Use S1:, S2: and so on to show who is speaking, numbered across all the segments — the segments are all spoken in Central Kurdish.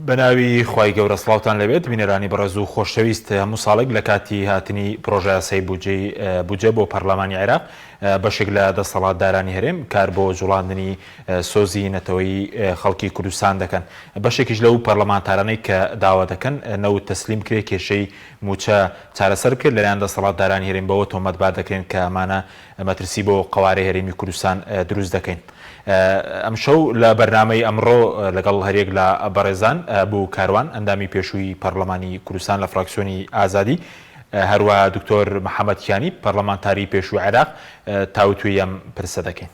S1: بەناوی خوای گەورە سڵاوتان لەبێت بینەرانی بەڕێز و خۆشەویست هەموو ساڵێک لە کاتی هاتنی پرۆژە یاسای بودجێ بۆ پەرلەمانی عێراق بەشێک لە دەسەڵاتدارانی هەرێم کار بۆ جوڵاندنی سۆزی نەتەوەی خەڵکی کوردستان دەکەن. بەشێکیش لەو پەرلەمانتارانەی کە داوا دەکەن نەوت تەسلیم کرێ کێشەی موچە چارەسەر کرد لەلایەن دەسەڵاتدارانی هەرێم بەوە تۆمەتبار دەکرێن کە ئەمانە مەترسی بۆ قەوارەی هەرێمی کوردستان دروست دەکەین. ئەم شەو لە بەرنامەی ئەمڕۆ لەگەڵ هەرێک لە بەڕێزان بوو کاروان ئەندامی پێشووی پەرلەمانی کوردستان لە فراکسیۆنی ئازادی، هەروە دکتۆر محەممەد کیانی پەرلەمانتاری پێشووی عێراق تاوتوی ئەم پرسە دەکەین.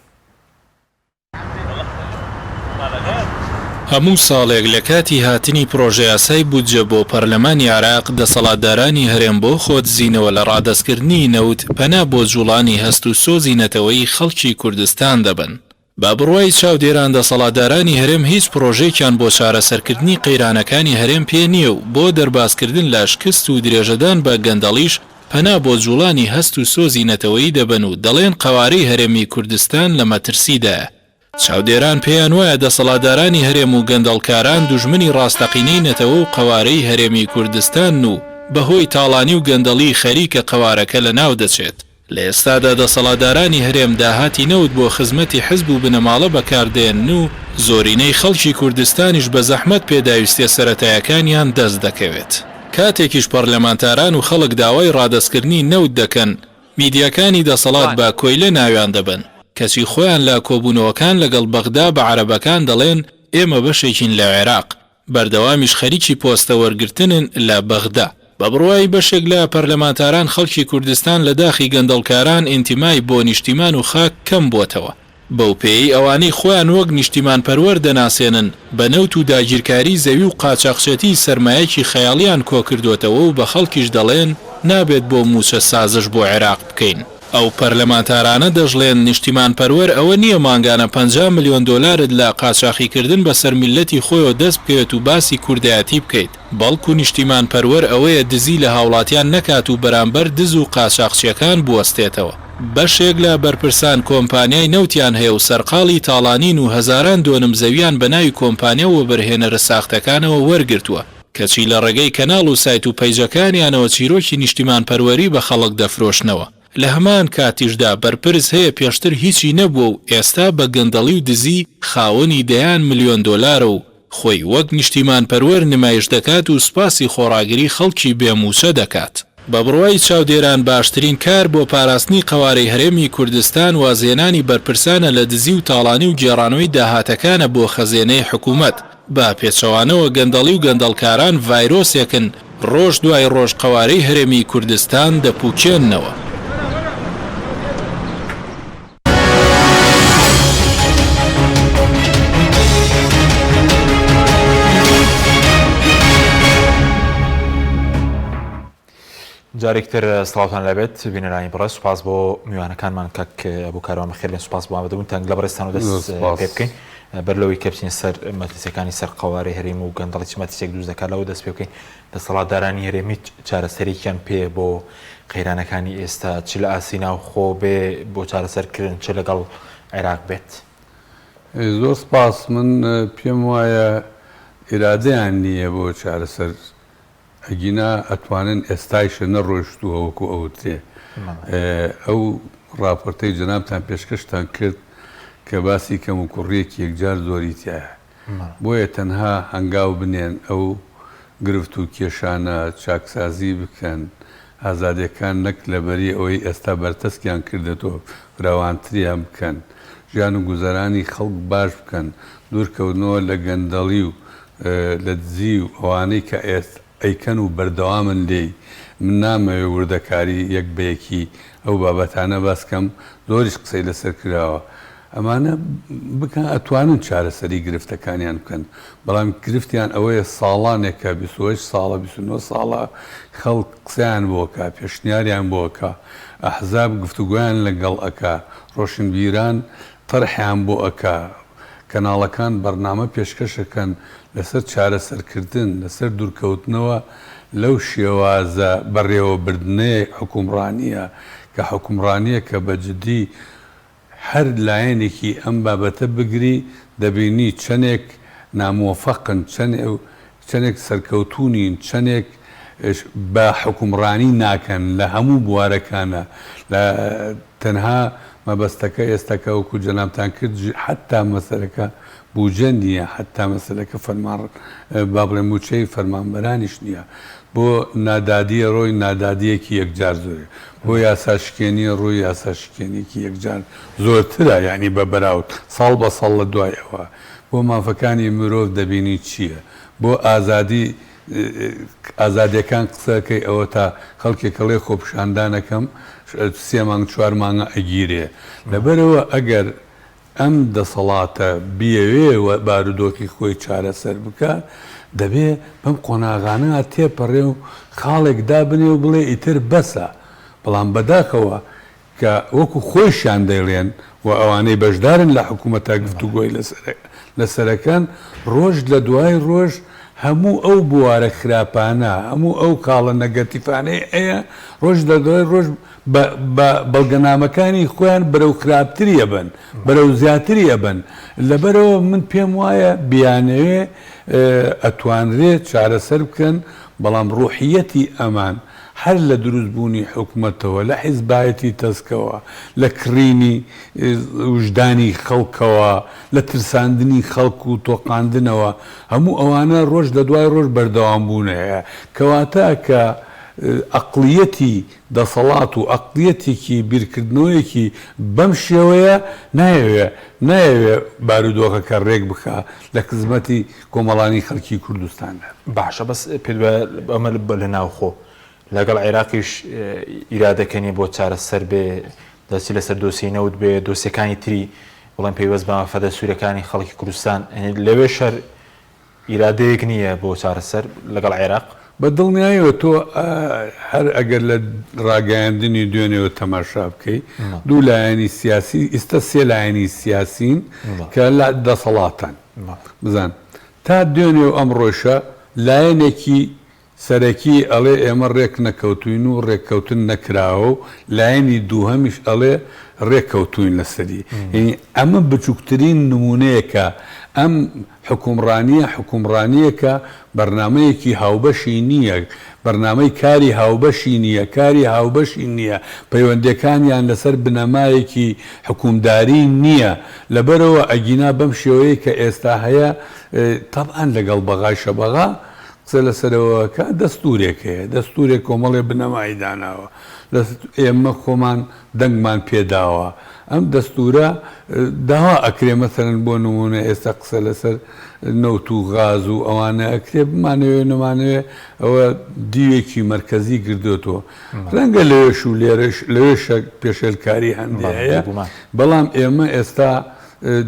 S2: هەموو ساڵێک لە کاتی هاتنی پرۆژە یاسای بودجە بۆ پەرلەمانی عێراق دەسەڵاتدارانی هەرێم بۆ خۆتزیینەوە لە ڕادەستکردنی نەوت پەنا بۆ جوڵانی هەست و سۆزی نەتەوەی خەڵکی کوردستان دەبن. با بڕوای چاودێران دەسەڵاتدارانی هەرێم هیچ پرۆژێکیان بۆ چارەسەرکردنی قەیرانەکانی هەرێم پێ نییە و بۆ دەرباسکردن لە شکست و درێژەدان بە گەندەڵیش پەنا بۆ جوڵانی هەست و سۆزی نەتەوەی دەبن و دەڵێن قەوارەی هەرێمی کوردستان لە مەترسیدایە. چاودێران پێیان وایە دەسەڵاتدارانی هەرێم و گەندەڵکاران دوژمنی ڕاستەقینەی نەتەوە و قەوارەی هەرێمی کوردستان و بەهۆی تاڵانی و گەندەڵی خەریکە قەوارەکە لە ناو دەچێت. لە ئێستادا دەسەڵاتدارانی هەرێم داهاتی نەوت بۆ خزمەتی حزب و بنەماڵە بەکاردێن و زۆرینەی خەڵکی کوردستانیش بە زەحمەت پێداویستیە سەرەتایەکانیان دەست دەکەوێت. کاتێکیش پەرلەمانتاران و خەڵک داوای ڕادەستکردنی نەوت دەکەن، میدیاکانی دەسەڵات بە کۆیلە ناویان دەبن، کەچی خۆیان لە کۆبوونەوەکان لەگەڵ بەغدا بە عەرەبەکان دەڵێن ئێمە بەشێکین لە عێراق، بەردەوامیش خەریکی پۆستە وەرگرتنن لە بەغدا. بە بڕوای بەشێک لە پەرلەمانتاران خەڵکی کوردستان لە داخی گەندەڵکاران ئینتیمای بۆ نیشتیمان و خاک کەم بووتەوە. بەو پێی ئەوانەی خۆیان وەک نیشتیمان پەروەر دەناسێنن بە نەوت و داگیرکاری زەوی و قاچاقچێتی سەرمایەکی خەیاڵیان کۆکردوێتەوە و بە خەڵکیش دەڵێن نابێت بۆ موچە سازش بۆ عێراق بکەین. ئەو پەرلەمانتارانە دەژڵێن نیشتیمان پەروەر ئەوە نییە ماگانە 50 ملیۆن دۆلارت لە قاچاقیکردن بەسەر میلەتی خۆیەوە دەست بکەوێت و باسی کوردایەتی بکەیت، بەڵکو نیشتیمان پەروەر ئەوەیە دزی لە هاوڵاتیان نەکات و بەرامبەر دز و قاچاقچیەکان بوەستێتەوە. بەشێک لە بەرپرسان کۆمپانیای نەوتیان هەیە و سەرقاڵی تاڵانین و هەزاران دۆنم زەویان بە ناوی کۆمپانیا و بەرهێنەرە ساختەکانەوە وەرگرتووە، کەچی لە ڕێگەی کەناڵ و سایت و پەیجەکانیانەوە چیرۆکی نیشتیمان پەروەری بە خەڵک دەفرۆشنەوە. لە هەمان کاتیشدا بەرپرس هەیە پێشتر هیچی نەبووە و ئێستا بە گەندەڵی و دزی خاوەنی دەیان ملیۆن دۆلارە و خۆی وەک نیشتیمان پەروەر نمایش دەکات و سوپاسی خۆڕاگری خەڵکی بێموچە دەکات. بە بڕوای چاودێران باشترین کار بۆ پاراستنی قەوارەی هەرێمی کوردستان وازێنانی بەرپرسانە لە دزی و تاڵانی و گێڕانەوەی داهاتەکانە بۆ خەزێنەی حکوومەت. با پێچەوانەوە گەندەڵی و گەندەڵکاران ڤایرۆسێکن ڕۆژ دوای ڕۆژ قەوارەی هەرێمی کوردستان دەپوکێننەوە.
S1: جارێکتر سڵاوتان لەبێت بینەرانی بەڕێز، سوپاس بۆ میوانەکانمان کەک بۆ کاروان بەخێر سوپاس بۆ ئامادەبوون تەنگ لە بەڕێستان و دەست پێ بکەین بەر لەوەی کە بچین سەر مەترسیەکانی سەر قەوارەی هەرێم و گەندەڵی چ مەترسێک دروست دەکات لەوە دەست پێ بکەین. دەسەڵاتدارانی هەرێمی چارەسەرێکیان پێ بۆ قەیرانەکانی ئێستا چ لە ئاسینا و خۆ بێ بۆ چارەسەرکردن چ لەگەڵ عێراق بێت؟
S3: زۆر سپاس. من پێم وایە ئێرادەیان نییە بۆ چارەسەر ئەگینا ئەتوانن ئێستایشە نەڕۆیشتووە وەکو ئەوتێ. ئەو ڕاپۆرتەی جەنابتان پێشکەشتان کرد کە باسی کەم و کوڕیەکی یەکجار زۆری تایە، بۆیە تەنها هەنگاو بنێن ئەو گرفت و کێشانە چاکسازی بکەن، ئازادیەکان نەک لەبەری ئەوەی ئێستا بەرتەسکیان کردێتەوە فراوانتریان بکەن، ژیان و گوزەرانی خەڵک باش بکەن، دوورکەوتنەوە لە گەندەڵی و لە دزی و ئەوانەی کە ئەیکەن و بەردەوامن لێی. من نامەوێ وردەکاری یەک بەیەکی ئەو بابەتانە باسکەم، زۆریش قسەی لەسەر کراوە. ئەمانە بکەن ئەتوانن چارەسەری گرفتەکانیان بکەن، بەڵام گرفتیان ئەوەیە ساڵانێکە 28 ساڵە 29 ساڵە خەڵک قسەیان بۆکە، پێشنیاریان بۆکە، ئەحزاب گفتوگویان لەگەڵ ئەکا، ڕۆشنبیران تەرحیان بۆ ئەکا، کەناڵەکان بەرنامە پێشکەشەکەن لەسەر چارەسەرکردن، لەسەر دوورکەوتنەوە لەو شێوازە بەڕێوەبردنەیە حکومڕانیە کە حکومڕانیە کە بەجددی هەر لایەنێکی ئەم بابەتە بگری دەبینی چەندێک نامۆفەقن، چەندێک سەرکەوتونین چەندێک بە حکومڕانی ناکەن لە هەموو بوارەکانە لە تەنها مەبەستەکە ئێستاکە وەکو جەنابتان کرد حتا مەسەلەکە بوجە نییە حتا مەسەلەکە فەرمان با بڵێم موچەی فەرمانبەرانیش نییە بۆ نادادیە ڕۆی نادادیەکی یەکجار زۆرە بۆ یاساشکێنی ڕووی یاساشکێنێکی یەکجار زۆرترە یعنی بە بەراورد ساڵ بە ساڵ لە دوایەوە بۆ مافەکانی مرۆڤ دەبینی چییە بۆ ئازادیەکان قسەکەی ئەوە تا خەڵکێکەڵێ خۆپشاندانەکەم 3 مانگ 4 مانگە ئەگیرێ لەبەرەوە ئەگەر ئەم دەسەڵاتە بیەوێ بارودۆکی خۆی چارەسەر بکە دەبێ بەم قۆناغانە تێپەڕێ و خاڵێک دابنێ و بڵێ ئیتر بەسە بەڵام بەداخەوە کە وەکو خۆیشیان دەیڵێن و ئەوانەی بەشدارن لە حکوومەتە گفتوگۆی لەسەرەکان ڕۆژ لە دوای ڕۆژ هەموو ئەو بوارە خراپانە هەموو ئەو کاڵە نەگەتیفانەی ئەیە ڕۆژ لە دوای ڕۆژ بەڵگەنامەکانی خۆیان بەرەو خراپتریە بن بەرەو زیاتریە بن لەبەرەوە من پێم وایە بیانەوێ ئەتوانرێت چارەسەر بکەن بەڵام ڕوحیەتی ئەمان هەر لە دروستبوونی حکوومەتەوە لە حیزبایەتی تەسکەوە لە کڕینی وجدانی خەڵکەوە لە ترساندنی خەڵک و تۆقااندنەوە هەموو ئەوانە ڕۆژ لە دوای ڕۆژ بەردەوام بوونەیە کەواتە کە ئەقلیەتی دەسەڵات و ئەقلیەتێکی بیرکردنەوەیەکی بەم شێوەیە نایەوێ بارودۆخەکە ڕێک بکە لە خزمەتی کۆمەڵانی خەڵکی کوردستاندا
S1: باشە بەس پێ ئەمە لە ناوخۆ لەگەڵ عێراقیش ئیرادەکەنی بۆ چارەسەر بێ دەستی لەسەر دۆسی نەوت بێ دۆسیەکانی تری بڵێن پێیوەست بە مەفەدە سوورەکانی خەڵکی کوردستان لەوێ شەر ئیرادەیەک نییە بۆ چارەسەر لەگەڵ عێراق
S3: بە دڵنیایەوە تۆ هەر ئەگەر لە ڕاگەیاندنی دوێنێەوە تەماشا بکەی دوو لایەنی سیاسی ئێستا 3 لایەنی سیاسین کە لە دەسەڵاتان بزان تا دوێنێ و ئەم ڕۆژە لایەنێکی سەرەکی ئەڵێ ئێمە ڕێک نەکەوتوین و ڕێککەوتن نەکراوە و لایەنی دووهەمیش ئەڵێ ڕێککەوتوین لەسەری یعنی ئەمە بچووکترین نمونەیەکە ئەم حکومڕانیەکە بەرنمەیەکی هاوبەشی نییە بەرنمەی کاری هاوبەشی نییە کاری هاوبەشی نییە پەیوەندەکانیان لەسەر بنەمایەکی حکومداری نییە لەبەرەوە ئەگینا بەم شێوەیە کە ئێستا هەیە تەبعاً لەگەڵ بەغای شەبەغا قسە لەسەرەوەکە دەستورێک هەیە دەستورێک کۆمەڵێ بنەمایی داناوە ئێمە خۆمان دەنگمان پێداوە ئەم دەستورە داوا ئەکرێ مەسەرەن بۆ نمونە ئێستا قسە لەسەر نەوت و غاز و ئەوانە ئەکرێ بمانەوێ نمانوێ ئەوە دیوێکی مرکزی گردوێتەوە ڕەنگە لەوێش و لەوێش پێشێلکاری هەندێک بەڵام ئێمە ئێستا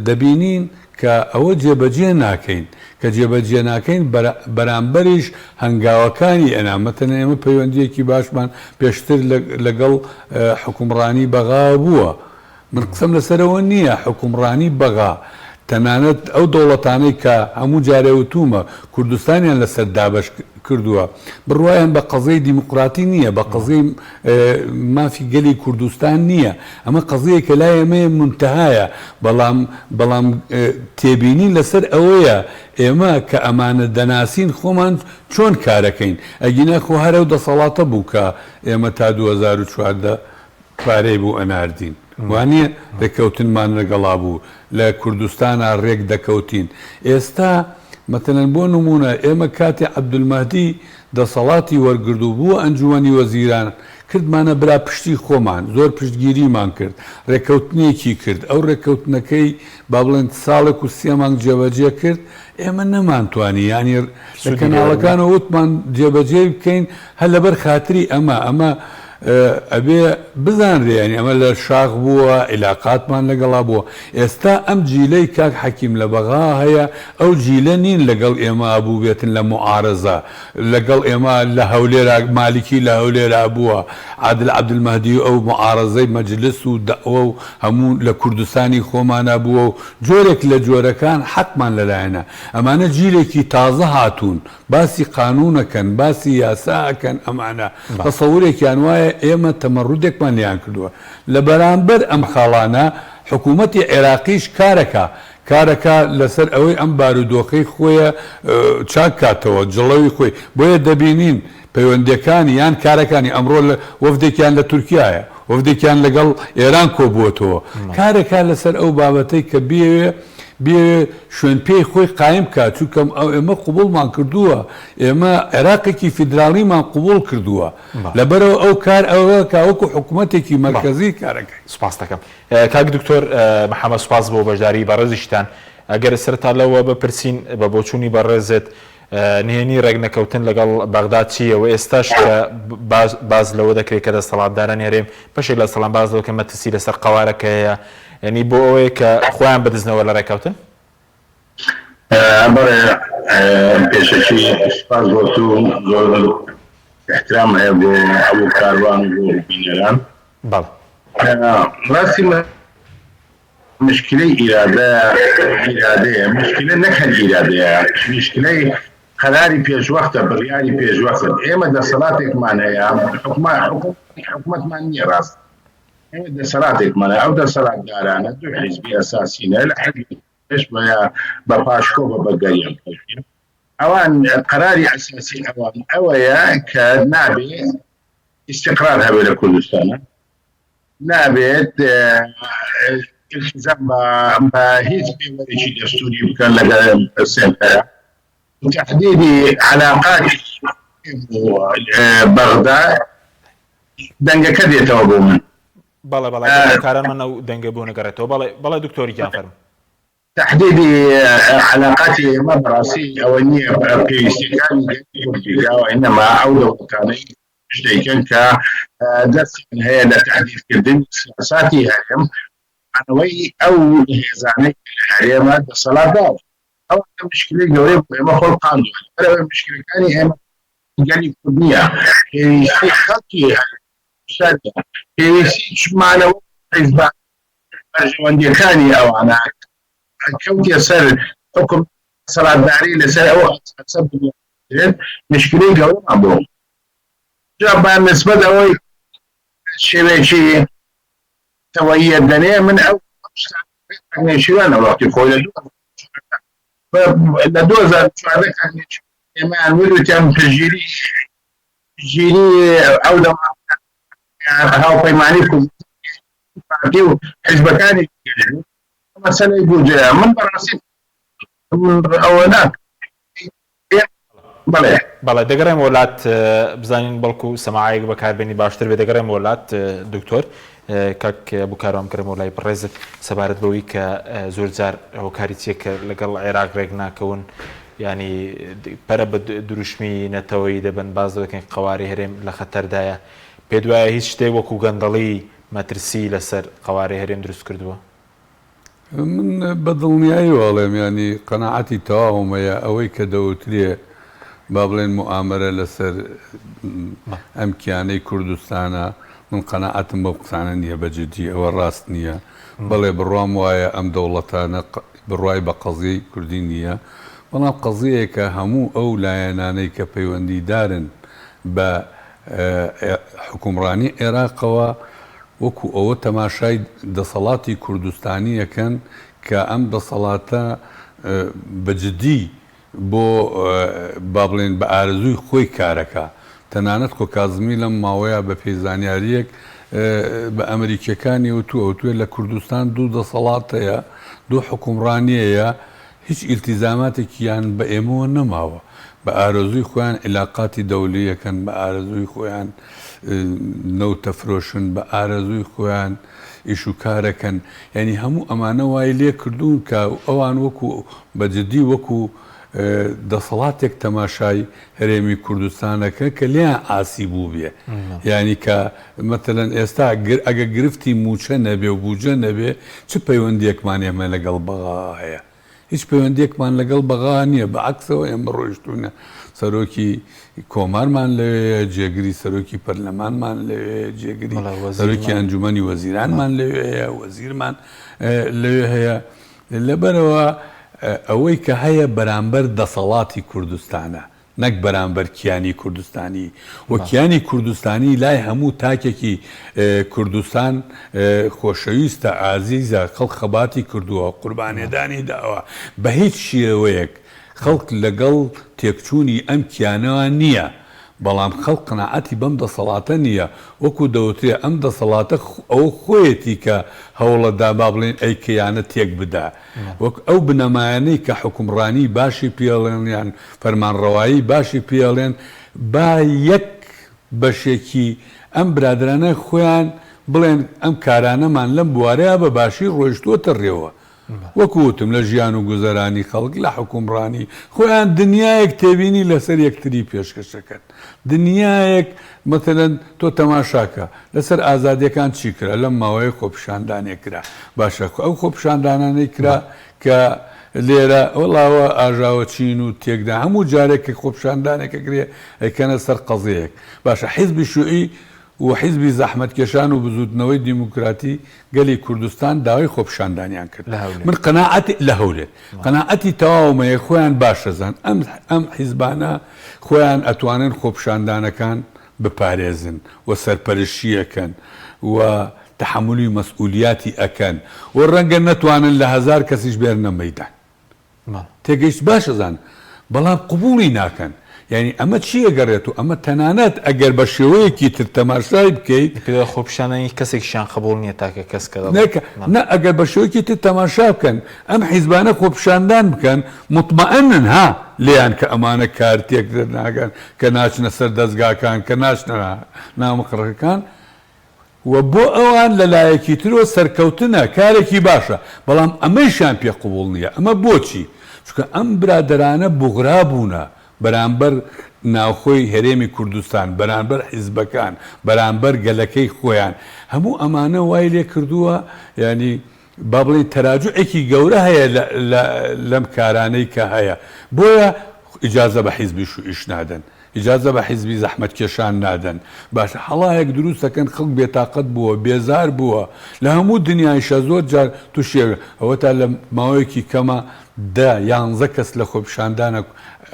S3: دەبینین کە ئەوە جێبەجێ ناکەین کە جێبەجێ ناکەین بەرامبەریش هەنگاوەکانی ئەنامەتەنە ئێمە پەیوەندیەکی باشمان پێشتر لەگەڵ حکومڕانی بەغا بووە من قسەم لەسەرەوە نییە حکومڕانی بەغا تەنانەت ئەو دەوڵەتانەی کە هەموو جارێوتومە کوردستانیان لەسەر دابش کردووە بڕواان بە قەزەی دیموقراتی نییە بە قەزەی مافی گەلی کوردستان نییە ئەمە قەزەیە کە لای ئێمە منتەهایە بەڵام تێبینی لەسەر ئەوەیە ئێمە کە ئەمانە دەناسین خۆمان چۆن کارەکەین ئەگینا خۆ هەرە و دەسەڵاتە بوو کە ئێمە تا 2014 پارەی بوو ئەناردین وانە ڕێککەوتنمان لەگەڵا بوو لە کوردستانە ڕێک دەکەوتین ئێستا مەتەنەن بۆ نمونە ئێمە کاتی عەبدولمەهدی دەسەڵاتی وەرگردو بووە ئەنجومەنی وەزیران کردمانە برا پشتی خۆمان زۆر پشتگیریمان کرد ڕێککەوتنیەکی کرد ئەو ڕێککەوتنەکەی با بڵێن ساڵێک و 3 مانگ جێبەجێ کرد ئێمە نەمانتوانی ینی لە کەناڵەکانە وتمان جێبەجێ بکەین هەر لەبەر خاتری ئەمە ئەبێ بزانرێنی ئەمە لە شاخ بووە عیلاقاتمان لەگەڵا بووە ئێستا ئەم جیلەی کاک حەکیم لە بەغا هەیە ئەو جیلە نین لەگەڵ ئێمە بوو بێتن لە معارەزە لەگەڵ ئێمە لە هەولێرا مالیکی لە هەولێرا بووە عادل عەبدولمەهدی ئەو معارەزەی مەجلس و دەعوە و هەموو لە کوردستانی خۆمانە بووە و جۆرێک لە جۆرەکان حەقمان لەلایەنە ئەمانە جیلێکی تازە هاتوون باسی قانونەکەن باسی یاساکەن ئەمانە تەسەورێکیان وایە ئێمە تەمەڕودێکمان لیان کردووە لە بەرامبەر ئەم خاڵانە حکوومەتی عێراقیش کارەکە کارەکە لەسەر ئەوەی ئەم بارودۆخەی خۆیە چاک کاتەوە جڵەوی خۆی بۆیە دەبینین پەیوەندیەکانی یان کارەکانی ئەمڕۆ لە وەفدێکیان لە تورکیایە وەفدێکیان لەگەڵ ئێران کۆبووەتەوە کارێکا لەسەر ئەو بابەتەی کە بێ شوێن پێی خۆی قایم کات چونکەم ئێمە قوبوڵمان کردووە ئێمە عێراقێکی فیدراڵیمان قوبوڵ کردووە لەبەرەوە ئەو کار ئەوە کاوەکو حکوومەتێکی مرکزی کارەکەی
S1: سپاس دەکەم کاک دکتۆر محەممەد سوپاس بۆ بەشداری بەڕێزیشتان ئەگەر سەرتا لەوە بپرسین بە بۆچوونی بەڕێزت نهێنی ڕێگنەکەوتن لەگەڵ بەغداد چیەوە ئێستاش کە باز لەوە دەکرێت کە دەسەڵاتداران هێرێم پێشێک لە سەڵام باز دەکەم مەترسی لەسەر قەوارەکەیە ینی بۆ ئەوەیە کە خۆیان بدزنەوە لە ڕێکەوتن
S4: بەڵێ پێشەکی سپاس بۆ تو زۆر احترام هەیە بۆ ئەو کاروان و بۆ بینەران ڕاستی مشکلەی ئیرادەیە مشکلە نەک هەر ئیرادەیە مشکلەی قەراری پێشوەختە بڕیاری پێشوەختە ئێمە دەسەڵاتێکمان هەیە حکوومەتمان نییە ڕاست ئێمە دەسەڵاتێکمان هەیە ئەو دەسەڵاتدارانە دوو حیزبی ئەساسینە لە حەزبی پێش بە پاشکۆ بەگەریان ئەوان قەراری ئەساسی ئەوان ئەوەیە کە نابێت استقرار هەبێت لە کوردستانە نابێت التزام بە هیچ پێوەرێکی دەستوری بکەن لەگەڵ سێنتەرە تحديدي علاقات بغداد دەنگەکە دێتەوە بۆ من
S1: بەڵێ کارانمان ئەو دەنگە بوو نەگەڕێتەوە بەڵێ دکتۆری گیان فەرموو
S4: تحديدي علاقاتي ما براسي او اني بيستكان كورديا وانما عوده وطني شتيكن ك درس هي لتحديد كردن سياساتي هايم عنوي او هزاني هايم هذا الصلاه دار او مشكله جوري ما خلق عنده مشكله ثانيه هي جاني كرديا هي خطي هي معنا حزب جواندي ثاني او انا كوتي سر حكم صلاة داري لسر أو حسب مشكلة جوا عبوه جاب بالنسبة له شيء توية الدنيا من أول يعني شو أنا وقت يقول لدوزة شو هذا كان ما نقول تام تجيري أو لما هاو بيمانيكم بعديه حزب كاني مثلا يقول من براسي من أولاد
S1: بەڵێ دەگەڕێم وڵات بزانین بەڵکو سەماعەیەک بەکاربێنی باشتر بێ دەگەڕێم وڵات دکتۆر کاک بووکارۆم کردم وڵای بەڕێزت سەبارەت بەوەی کە زۆر جار هۆکاری چێکە لەگەڵ عێراق ڕێک ناکەون ینی پەرە بە دروشمی نەتەوەی دەبن باز دەکەن قەواری هەرێم لە خەتەردایە پێ دوایە هیچ شتێک وەکو گەندەڵی مەترسی لەسەر قەواری هەرێم دروست کردووە
S3: من بەدڵنیایی واڵێم ینی قەناعەتی تەواومەیە ئەوەی کە دەوترێ با بڵێن موامەرە لەسەر ئەم کیانەی کوردستانە من قەناعەتم بەو قسانە نییە بەجددی ئەوە ڕاست نییە بەڵێ بڕوام وایە ئەم دەوڵەتانە بڕوای بە قەزیەی کوردی نییە بەڵام قەزیەیەکە هەموو ئەو لایەنانەی کە پەیوەندیدارن بە حکومڕانی عێراقەوە وەکو ئەوە تەماشای دەسەڵاتی کوردستانی یەکەن کە ئەم دەسەڵاتە بەجددی بۆ با بڵێن بە ئارزووی خۆی کارەکە تەنانەت خۆ کازمی لەم ماوەیە بە پێیزانیاریەک بە ئەمریکیەکانی ئەوتوێ لە کوردستان دوو دەسەڵاتەیە دوو حکومڕانیەیە هیچ ئیلتیزاماتێکیان بە ئێمەوە نەماوە بە ئارزووی خۆیان علاقاتی دەولیەکەن بە ئارزووی خۆیان نەوتە فرۆشن بە ئارەزووی خۆیان ئیش و کارەکەن یعنی هەموو ئەمانە وای لێ کردوون کە ئەوان وەکو بەجددی وەکو دەسەڵاتێک تەماشای هەرێمی کوردستانەکە کە لیان ئاسی بوو بێ یعنی کە مەتەلەن ئێستا ئەگە گرفتی موچە نەبێ و بوجە نەبێ چ پەیوەندیەکمان ئێمە لەگەڵ بەغا هەیە هیچ پەیوەندیەکمان لەگەڵ بەغا نییە بە عەکسەوە ئێمە ڕۆیشتوونە سەرۆکی کۆمارمان لەوێ جێگری سەرۆکی پەرلەمانمان لەوێ جێگری سەرۆکی ئەنجومەنی وەزیرانمان لەوێ هەیە وەزیرمان لەوێ هەیە لەبەرەوە ئەوەی کە هەیە بەرامبەر دەسەڵاتی کوردستانە نەک بەرامبەر کیانی کوردستانی و کیانی کوردستانی لای هەموو تاکێکی کوردستان خۆشەویستە ئازیزە خەڵک خەباتی کردووە قوربانێدانی داوە بە هیچ شێوەیەک خەڵک لەگەڵ تێکچوونی ئەم کیانەوە نییە بەڵام خەڵک قناعەتی بەم دەسەڵاتە نییە وەکو دەوترێ ئەم دەسەڵاتە ئەو خۆیەتی کە هەوڵەدا با بڵێن ئەی کەیانە تێک بدا وەک ئەو بنەمایانەی کە حکومڕانی باشی پێڵێن یان فەرمانڕەوایی باشی پێڵێن با یەک بەشێکی ئەم برادرانە خۆیان بڵێن ئەم کارانەمان لەم بوارەیە بە باشی ڕۆیشتووەتە ڕێوە وەکوتم لە ژیان و گوزەرانی خەڵک لە حکومڕانی خۆیان دنیایەک تێبینی لەسەر یەکتری پێشکەشەکەن دنیایەک مەتەلەن تۆ تەماشاکە لەسەر ئازادیەکان چی کرا لەم ماوەیە خۆپیشاندانێک کرا باشە ئەو خۆپیشاندانانەی کرا کە لێرە وڵاوە ئاژاوە چین و تێکدا هەموو جارێک خۆپیشاندانێکە کرێ ئەیکەنە سەر قەزەیەک باشە حیزبی شوعی و حیزبی زەحمەتکێشان و بزوتنەوەی دیموکراتی گەلی کوردستان داوای خۆپیشاندانیان کرد من قەناعەتی لە هەولێت قەناعەتی تەواومەیە خۆیان باشەزان ئەم حیزبانە خۆیان ئەتوانن خۆپیشاندانەکان بپارێزن و سەرپەرشیەکەن و تحملی مەسئولیاتی ئەکەن و ڕەنگە نەتوانن لە 1000 کەسیش بێرنە مەیدان تێگەیشت باشەزان بەڵام قبوڵی ناکەن یعنی ئەمە چی ئەگەڕێت و ئەمە تەنانەت ئەگەر بە شێوەیەکی تر تەماشای بکەیت
S1: خۆپیشانانی کەسێکیشان قبوڵ نییە تاکە کەس کە
S3: نە ئەگەر بە شێوەیەکی تر تەماشا بکەن ئەم حیزبانە خۆپیشاندان بکەن مطمئنن ها لێیان کە ئەمانە کارتێک ناگەن کە ناچنە سەر دەستگاکان کە ناچنە نامەقڕەکان و بۆ ئەوان لەلایەکی ترۆ سەرکەوتنە کارێکی باشە بەڵام ئەمەیشان پێ قبوڵ نییە ئەمە بۆچی چونکە ئەم برادرانە بوغرا بوونە بەرامبەر ناوخۆی هەرێمی کوردستان بەرامبەر حیزبەکان بەرامبەر گەلەکەی خۆیان هەموو ئەمانە وای لێ کردووە ینی با بڵێن تەراجوعێکی گەورە هەیە لەم کارانەی کە هەیە بۆیە ئیجازە بە حیزبی شوئیش نادەن ئیجازە بە حیزبی زەحمەتکێشان نادەن باشە هەڵایەک دروستەکەن خەڵک بێتاقەت بووە بێزار بووە لە هەموو دنیایشە زۆر جار تووشێ ئەوە تا لە ماوەیەکی کەمە 11 کەس لە خۆپیشاندانە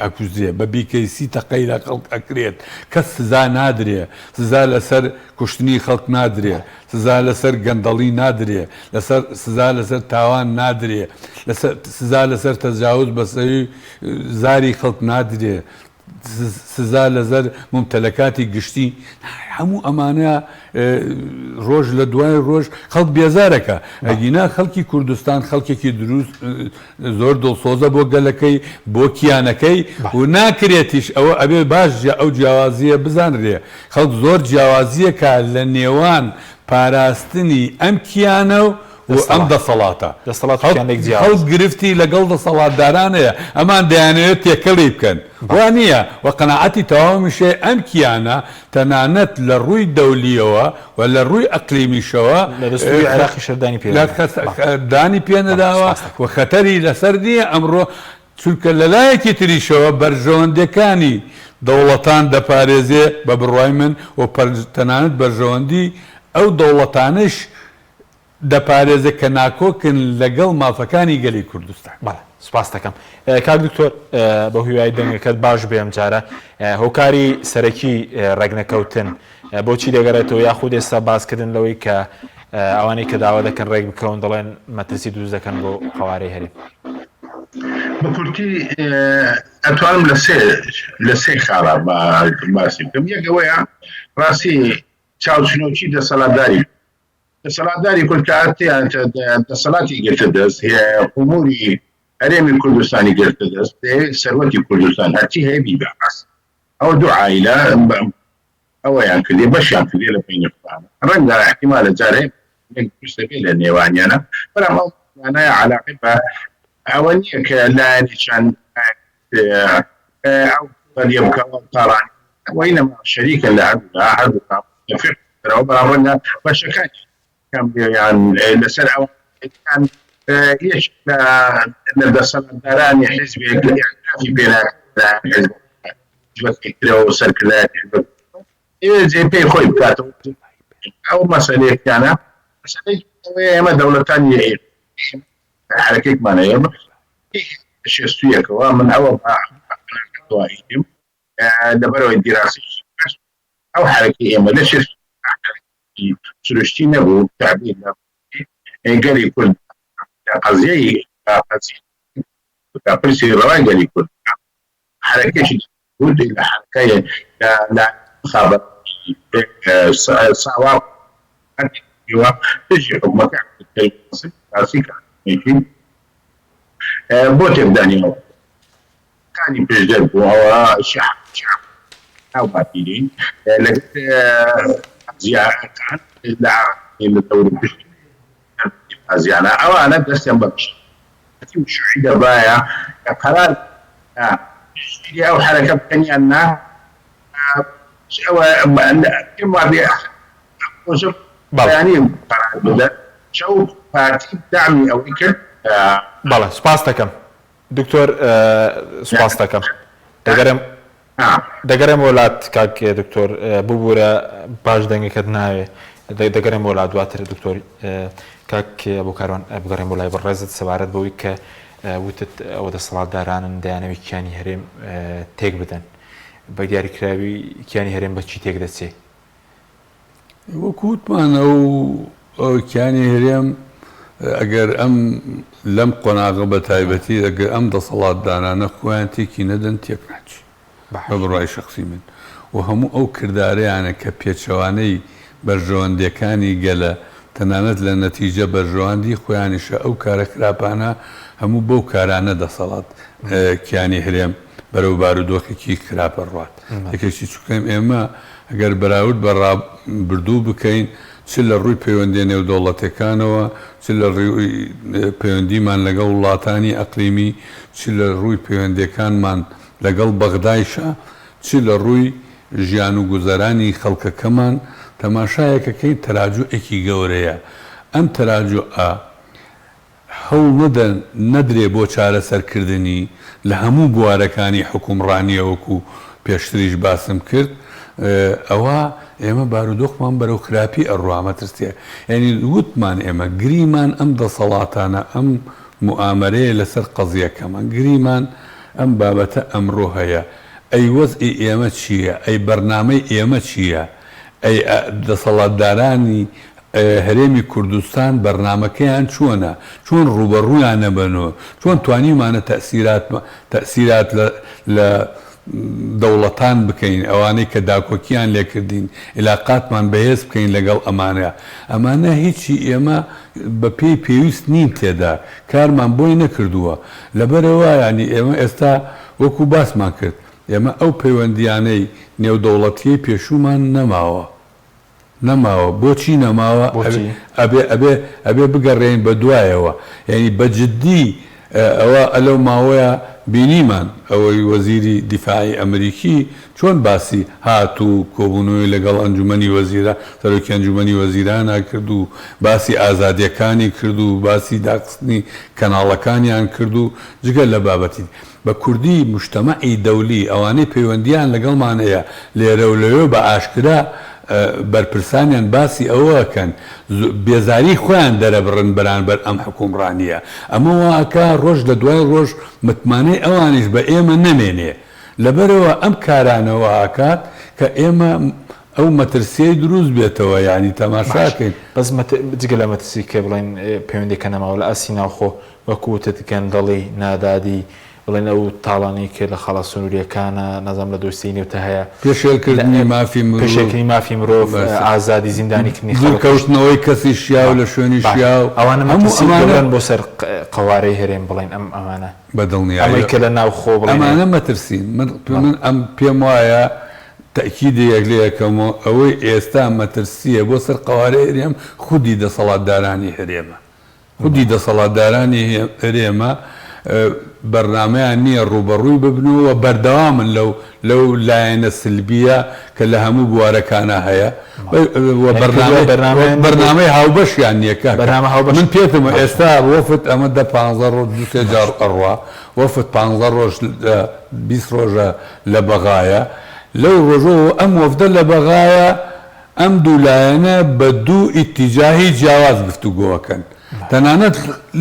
S3: ئەکوزێ بە بیکەیسی تەقەی لە خەڵک ئەکرێت کەس سزا نادرێ سزا لەسەر کوشتنی خەڵک نادرێ سزا لەسەر گەندەڵی نادرێ سزا لەسەر تاوان نادرێ سزا لەسەر تەجاوز بەسەری زاری خەڵک نادرێ سزا لەسەر ممتەلەکاتی گشتی هەموو ئەمانە ڕۆژ لە دوای ڕۆژ خەڵک بێزارەکە ئەگینا خەڵکی کوردستان خەڵکێکی دروست زۆر دڵسۆزە بۆ گەلەکەی بۆ کیانەکەی و ناکرێتیش ئەوە ئەبێ باش ئەو جیاوازیە بزانرێ خەڵک زۆر جیاوازیەکە لە نێوان پاراستنی ئەم کیانە و ئەم دەسەڵاتە هەڵ گرفتی لەگەڵ دەسەڵاتدارانەیە ئەمان دەیانەوێت تێکەڵی بکەن وانە و قەناعەتی تەواومیشێ ئەم کیانە تەنانەت لە ڕووی دەولیەوە و لە ڕووی ئەقلیمیشەوە دانی پێنەداوە و خەتەری لەسەر نییە ئەمڕۆ چونکە لەلایەکی تریشەوە بەرژەوەندەکانی دەوڵەتان دەپارێزێ بە بڕوای من و تەنانەت بەرژەوەندی ئەو دەوڵەتانش دەپارێزە کە ناکۆکن لەگەڵ مافەکانی گەلی کوردستان
S1: سوپاس دەکەم کاک دکتۆر بە هیوای دەنگەکەت باش بێم جارە هۆکاری سەرەکی ڕێگنەکەوتن بۆچی دەگەڕێتەوە یاخود ئێستا باسکردن لەوەی کە ئەوانەی کە داوا دەکەن ڕێک بکەون دەڵێن مەترسی دروست دەکەن بۆ قەوارەی هەرێم
S4: بە کورتی ئەتوانم لە سێ خاڵە باسی بکەم یەکەوەیە ڕاستی چاوچنۆکی دەسەڵاتداری دەسەڵاتداری کورتکاتیان دەسەڵاتی گرتە دەست ئوموری هەرێمی کوردستانی گرتە دەست سەروەتی کوردستان هەرچی هەیە بیباس ئەو دوو عائیلە ئەوەیان کردێ بەشیان کردێ لە بینی خۆیان ڕەنگە احتیمالە جارێ پشتە بێ لە نێوانیانە بەڵام ئەو مانایە عەلاقەی بە ئەوە نییە کە لایەنیشان ئەو بەڵیە بکەوە تاڕان وەینەما شەریکە لە هەردوو فقرەوە بەڵام ڕەنگە بەشەکانی یان لەسەر ئەو یەک لە دەسەڵاتدارانی حیزبێک کافی پێناکرەوە سەرکردای جێ پێی خۆی بکاتەوە ئەو مەسەلەیەکیانە ئێمە دەوڵەتانی حرەکەیەکمانە ئێمە شێستویەکەوە من ئەوە دواییم لەبەرەوەی دیراسی ئەو حرەکەی ئێمە لە شێ سروشتی نەبوو تعبیر گەلی کورد قەزیەی پرسی ڕەوای گەلی کورد حرەکەشی بود لە حرەکەی لە خابەت ساوا تجي حكومة كلاسيكا بۆ تێبدانیەوە کانی پێشدەر بووەوە شعب ناو باتیرین لەگەڵ زیارەکان لە دەوری پشتی ئازیانە ئەوانە دەستیان بەپشتی شوعی دەبایە کە قەرار پشتی ئەو حرەکە بکەنیان نا ئەوە پێم وابێ بەیانی قەرار بدەن شەو پارتی دامی ئەوەی کرد
S1: بەڵێ سپاس دەکەم دکتۆر سپاس دەکەم دەگەرم وڵات کاک دکتۆر ببوورە باش دەنگەکەت ناوێ دەگەرم وڵات دواتر دکتۆر کاک بۆ کاروان بگەڕێم بۆ لای بەڕێزت سەبارەت بەوەی کە وتت ئەوە دەسەڵاتدارانن دەیانەوێت کیانی هەرێم تێک بدەن بە دیاریکراوی کیانی هەرێم بە چی تێک دەچێ
S3: وەکو وتمان ئەو کیانی هەرێم ئەگەر ئەم لەم قۆناغە بە تایبەتی ئەگەر ئەم دەسەڵاتدارانە خۆیان تێکی نەدەن تێک ناچی بە بڕای شخصی من و هەموو ئەو کردارەیانە کە پێچەوانەی بەرژەوەندەکانی گەلە تەنانەت لە نەتیجە بەرژەوەندی خۆیانیشە ئەو کارە خراپانە هەموو بەو کارانە دەسەڵات کیانی هەرێم بەرەو بارودۆخێکی خراپە ڕات یەکێکی چووکەم ئێمە ئەگەر بەراورد بە ڕابردوو بکەین چ لە ڕووی پەیوەندی نێودەوڵەتەکانەوە چ لە ڕووی پەیوەندیمان لەگەڵ وڵاتانی ئەقلیمی چ لە ڕووی پەیوەندیەکانمان لەگەڵ بەغدایشە چ لە ڕووی ژیان و گوزەرانی خەڵکەکەمان تەماشایەکەکەی تەراجوعێکی گەورەیە ئەم تەراجوعە هەوڵ نەدەن نەدرێ بۆ چارەسەرکردنی لە هەموو بوارەکانی حکومڕانیەوەکو پێشتریش باسم کرد ئەوە ئێمە بارودۆخمان بەرەو خراپی ئەڕوامە ترسێ یعنی وتمان ئێمە گریمان ئەم دەسەڵاتانە ئەم موامەرەیە لەسەر قەزیەکەمان گریمان ئەم بابەتە ئەمڕۆ هەیە ئەی وەزئی ئێمە چییە ئەی بەرنامەی ئێمە چییە ئەی دەسەڵاتدارانی هەرێمی کوردستان بەرنمەکەیان چۆنە چۆن ڕوبەڕوویان نەبەنەوە چۆن توانیمانە تەسیرات لە دەوڵەتان بکەین ئەوانەی کە داکۆکیان لێکردین علاقاتمان بەهێز بکەین لەگەڵ ئەمانە هیچی ئێمە بە پێی پێویست نین تێدا کارمان بۆی نەکردووە لەبەرەوە ینی ئێمە ئێستا وەکو باسمان کرد ئێمە ئەو پەیوەندیانەی نێودەوڵەتیەی پێشومان نەماوە بۆچی نەماوە ئەبێ بگەڕێن بە دوایەوە یعنی بەجددی ئەوە ئەلەو ماوەیە بینیمان ئەوەی وەزیری دیفاعی ئەمریکی چۆن باسی هاتوو کۆبوونەوەی لەگەڵ ئەنجومەنی وەزیرە سەرۆکی ئەنجومەنی وەزیرانە کرد و باسی ئازادیەکانی کرد و باسی داخستنی کەناڵەکانیان کرد و جگەل لە بابەتی بە کوردی مجتەمەعی دەولی ئەوانەی پەیوەندیان لەگەڵمانەیە لێرە و لەوێ بە ئاشکرا بەرپرسانیان باسی ئەوەکەن بێزاری خۆیان دەرەبڕن بەرامبەر ئەم حکومڕانیە ئەمە واکە ڕۆژ لە دوای ڕۆژ متمانەی ئەوانیش بە ئێمە نەمێنێ لەبەرەوە ئەم کارانەوە ئاکات کە ئێمە ئەو مەترسیەی دروست بێتەوە ینی تەماشاکەین
S1: بەس جگە لە مەترسی کە بڵێن پەیوەندێکە نەماوە لە ئاسی ناوخۆ وەکوتت گەندەڵی نادادی بڵێن ئەو تاڵانی کە لە خەڵە سنووریەکانە نەزانم لە دۆستەی نێوتە هەیە
S3: پێشێلکردنی
S1: پێشێلکردنی مافی مرۆڤ ئازادی زیندانیکردنی
S3: دوورکەوتنەوەی کەسی شیاو لە شوێنی شیاو
S1: ئەوانە مەترسیان بۆ سەر قەوارەی هەرێم بڵێن ئەم ئەمانە
S3: بەدڵنیایی
S1: کە لە ناوخۆ
S3: ئەمانە مەترسین من ئەم پێم وایە تەکیدی یەک لە یەکەمەوە ئەوەی ئێستا مەترسیە بۆ سەر قەوارەی هەرێم خودی دەسەڵاتدارانی هەرێمە خودی دەسەڵاتدارانی هەرێمە بەرنمەیان نییە ڕوبەڕووی ببنەوە بەردەوامن لەو لایەنە سلبیە کە لە هەموو بوارەکانە هەیە بەرنامەی هاوبەشیان نییەکە من پێتمە ئێستا وەفت ئەمە 15 ڕۆژ دوسێ جار ئەڕوا وەفت 15 ڕۆژ 20 ڕۆژە لە بەغایە لەو ڕۆژەوە ئەم وەفدە لە بەغایە ئەم دوو لایەنە بە دوو ئیتیجاهی جیاواز گفتوگۆەکەن تەنانەت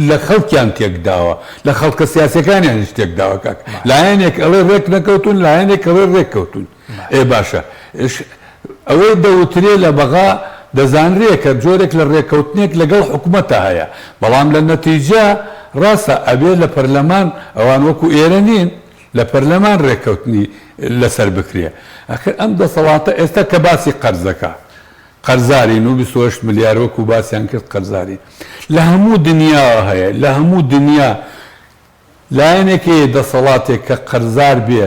S3: لە خەڵکیان تێکداوە لە خەڵکە سیاسەکانیان تێکداوە کاک لایەنێک ئەڵێ ڕێک نەکەوتون لایەنێک ئەڵێ ڕێککەوتون ئێ باشە ئەوەی دەوترێ لە بەغا دەزانرێ کە جۆرێک لە ڕێککەوتنێک لەگەڵ حکوومەتە هەیە بەڵام لە نەتیجە ڕاستە ئەبێ لە پەرلەمان ئەوان وەکو ئێرە نین لە پەرلەمان ڕێککەوتنی لەسەر بکرێ ئەخر ئەم دەسەڵاتە ئێستا کە باسی قەرزەکە قەرزاری 28 ملیار وەکو باسییان کرد قەرزاری لە هەموو دنیا هەیە لە هەموو دنیا لایەنێکی دەسەڵاتێک کە قەرزار بێ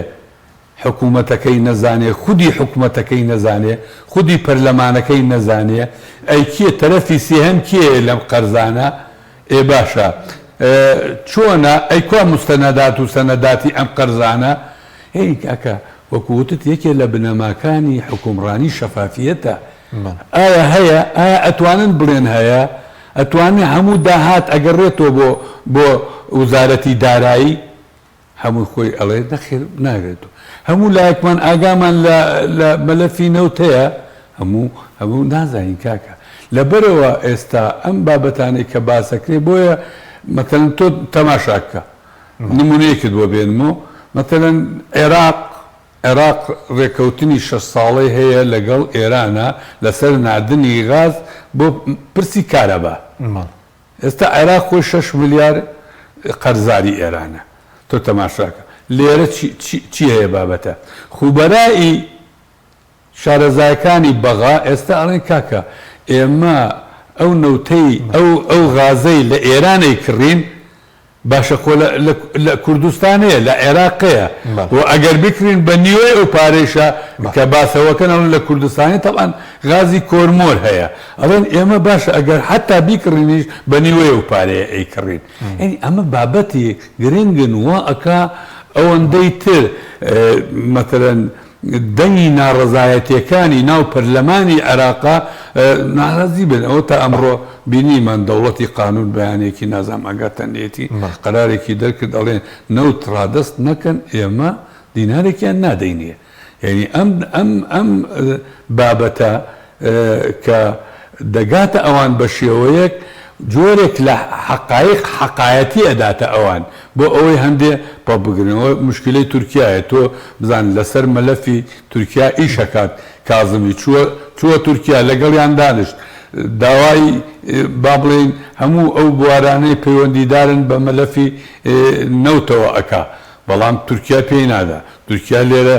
S3: حکوومەتەکەی نەزانێ خودی حکوومەتەکەی نەزانێ خودی پەرلەمانەکەی نەزانێ ئەی کێ تەرەفی سێهەم کێ لەم قەرزانە ئێ باشە چۆنە ئەی کوا مستەنەدات و سەنەداتی ئەم قەرزانە هی کاکە وەکووتت یەکێ لە بنەماکانی حکومڕانی شەفافیەتە ئایا هەیە ئایا ئەتوانن بڵێن هەیە ئەتوانێت هەموو داهات ئەگەڕێتەوە بۆ وزارەتی دارایی هەموو خۆی ئەڵێ نەخێر ناگرێتەوە هەموو لایەکمان ئاگامان لە مەلەفی نەوت هەیە هەموو نازانین کاکە لەبەرەوە ئێستا ئەم بابەتانەی کە باسەکرێ بۆیە مەتەلەن تۆ تەماشاکە نمونەیەکت بۆ بێنمەوە مەتەلەن عێراق ڕێکەوتنی 6 ساڵەی هەیە لەگەڵ ئێرانە لەسەر ناردنی غاز بۆ پرسی کارەبا ئێستا عێراق خۆی 6 ملیار قەرزاری ئێرانە تۆ تەماشاکە لێرە چی هەیە بابەتە خوبەرایی شارەزایەکانی بەغا ئێستا ئەڵێن کاکە ئێمە ئەو نەوتەی ئەو غازەی لە ئێرانەی کڕین باشە خۆ لە کوردستانەیە لە عێراقەیە و ئەگەر بکرین بە نیوەی ئەو پارێشە کە باسەوەکەن لە کوردستانی تەبان غازی کۆرمۆر هەیە ئەڵێن ئێمە باشە ئەگەر حتا بیکڕینیش بە نیوەی ئەو پارەیە ئەیکڕین یعنی ئەمە بابەتی گرنگن وە ئەکا ئەوەندەی تر مەتەلەن دەنگی ناڕەزایەتیەکانی ناو پەرلەمانی عێراقا ناڕازی بن ئەوە تا ئەمڕۆ بینیمان دەوڵەتی قانون بەیانێکی نازام ئەگاتەنێتی قەرارێکی دەرکرد ئەڵێن نەوت ڕادەست نەکەن ئێمە دینارێکیان نادەینێ یعنی ئەم بابەتە کە دەگاتە ئەوان بە شێوەیەک جۆرێک لە حەقایەتی ئەداتە ئەوان بۆ ئەوەی هەندێ پا بگرنەوە مشکلەی تورکایە تۆ بزان لەسەر مەلەفی تورکیا ئیشەکات کازمی چووە تورکیا لەگەڵیان دانشت داوای با بڵێن هەموو ئەو بوارانەی پەیوەندیدارن بە مەلەفی نەوتەوە ئەکا بەڵام تورکیا پێی نادا تورکیا لێرە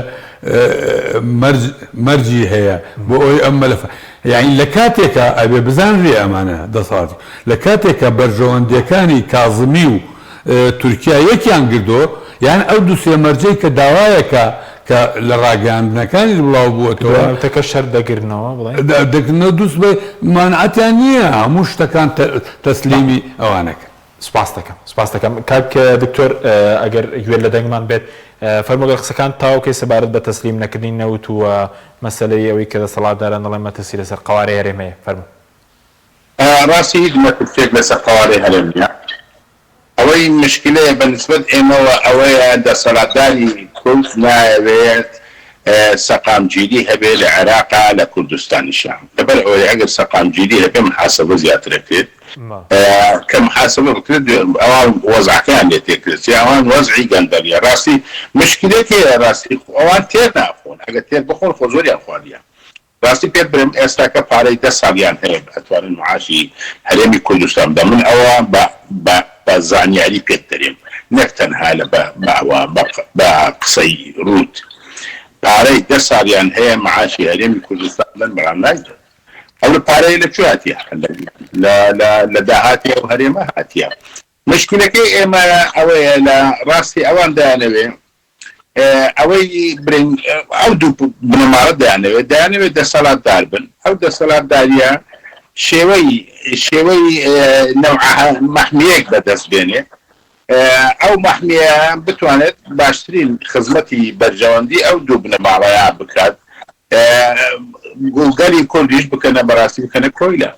S3: مەرجی هەیە بۆ ئەوەی ئەم مەلەفە یعنی لە کاتێکە ئەبێ بزانرێ ئەمانە دەسەڵاتی لە کاتێکە بەرژەوەندیەکانی کازمی و تورکیا یەکیان گردۆ یان ئەو دووسێ مەرجەی کە داوایەکە کە لە ڕاگەاندنەکانی بڵاو بووەتەوە
S1: تەکە شەر دەگرنەوە
S3: دەگرنەوە دووس بێ مانعەتیان نییە هەموو شتەکان تەسلیمی ئەوانەکە
S1: سپاس دەکەم کاک دکتۆر ئەگەر گوێ لە دەنگمان بێت فەرموگە قسەکان تاوکەی سەبارەت بە تەسلیم نەکردنی نەوت و مەسەلەی ئەوەی کە دەسەڵاتداران دەڵێن مەترسی لەسەر قەوارەی هەرێمەیە فەرموو
S4: ڕاستی هیچ مەترسێک لەسەر قەوارەی هەرێم نییە ئەوەی مشکلەیە بەنسبەت ئێمەوە ئەوەیە دەسەڵاتداری کورد نایەوێت سەقامگیری هەبێ لە عێراقا لە کوردستانیشان لەبەر ئەوەی ئەگەر سەقامگیری هەبێ محاسبە زیاترەکرێت کە محاسبە بکرێت ئەوان وەزعەکەیان لێ تێکرێت ئەوان وەزعی گەندەریە ڕاستی مشکلێکی ڕاستی ئەوان تێر ناخۆن ئەگەر تێر بخۆن خۆ زۆریان خواردیان ڕاستی پێ برم ئێستاکە پارەی 10 ساڵیان هەیە ئەتوانن معاشی هەرێمی کوردستان بدەن من ئەوە بە زانیاری پێت دەرێم نەک تەنها لە بە قسەی ڕوت پارەی 10 ساڵیان هەیە معاشی هەرێمی کوردستان بدەن بەڵام نایدەن ئەو پارەی لە کوێ هاتیە لە داهاتی ئەو هەرێمە هاتیە مشکلەکەی ئێمە ئەوەیە لە ڕاستی ئەوان دایانەوێ ئەوەی ئەو دوو بنەماڵە دایانەوێت دەسەڵاتدار بن ئەو دەسەڵاتداریە شێوەی مەحمیەک بەدەست بێنێ ئەو مەحمیە بتوانێت باشترین خزمەتی بەرژەوەندی ئەو دوو بنەماڵەیە بکات گوڵگەری کوردیش بکەنە بەڕاستی بکەنە کۆیلە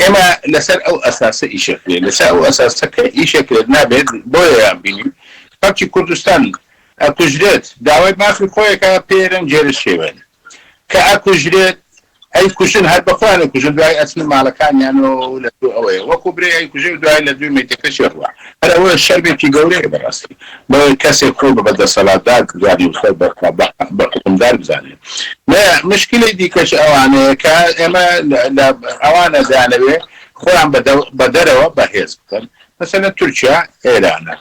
S4: ئێمە لەسەر ئەو ئەساسە ئیشەکرێت لەسەر ئەو ئەساسەکە ئیشەکرێت نابێت بۆیان بینیم خەڵکی کوردستان ئەکوژرێت داوای مافی خۆیەکە پێرن جێرە شێوێن کە ئەکوژرێت ئەی کوژن هەر بەخۆیانە کوژن دوای ئەچنە ماڵەکانیان و لە دوو ئەوەیە وەکو برێ ئەی کوژێ دوای لە دوی مەیتەکەشی ڕوا هەر ئەوە شەربێکی گەورەیە بەڕاستی بۆ کەسێک خۆ بە بەدەسەڵاتدار بزانێ بە حکومدار بزانێت مشکلەی دیکەش ئەوانەیە کە ئێمە ئەوانە دانەوێ خۆیان بە دەرەوە بەهێز بکەن مەسەلەن تورکیا ئێرانە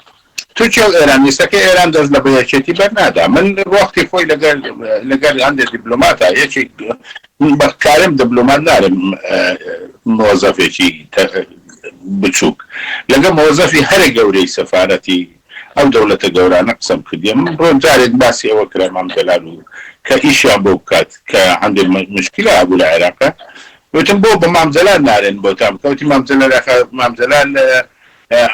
S4: تورکیا و ئێران ویستەکە ئێران دەست لە بەیەکێتی بەرنادا من وەختی خۆی لەگەر هەندێک دیپلۆماتە یەکێک بەکارم دیپلۆمات نارم مۆزەفێکی بچووک لەگە مۆزەفی هەرە گەورەی سەفارەتی ئەو دەوڵەتە گەورانە قسەم کردیم من ڕۆ جارێک باسی ئەوە کرا مام جەلال و کە ئیشیان بۆ بکات کە هەندێک مشکلە هەبوو لە عێراقا وتم بۆ بە مام جەلال نارێن بۆ تام کەوتی مام جەلال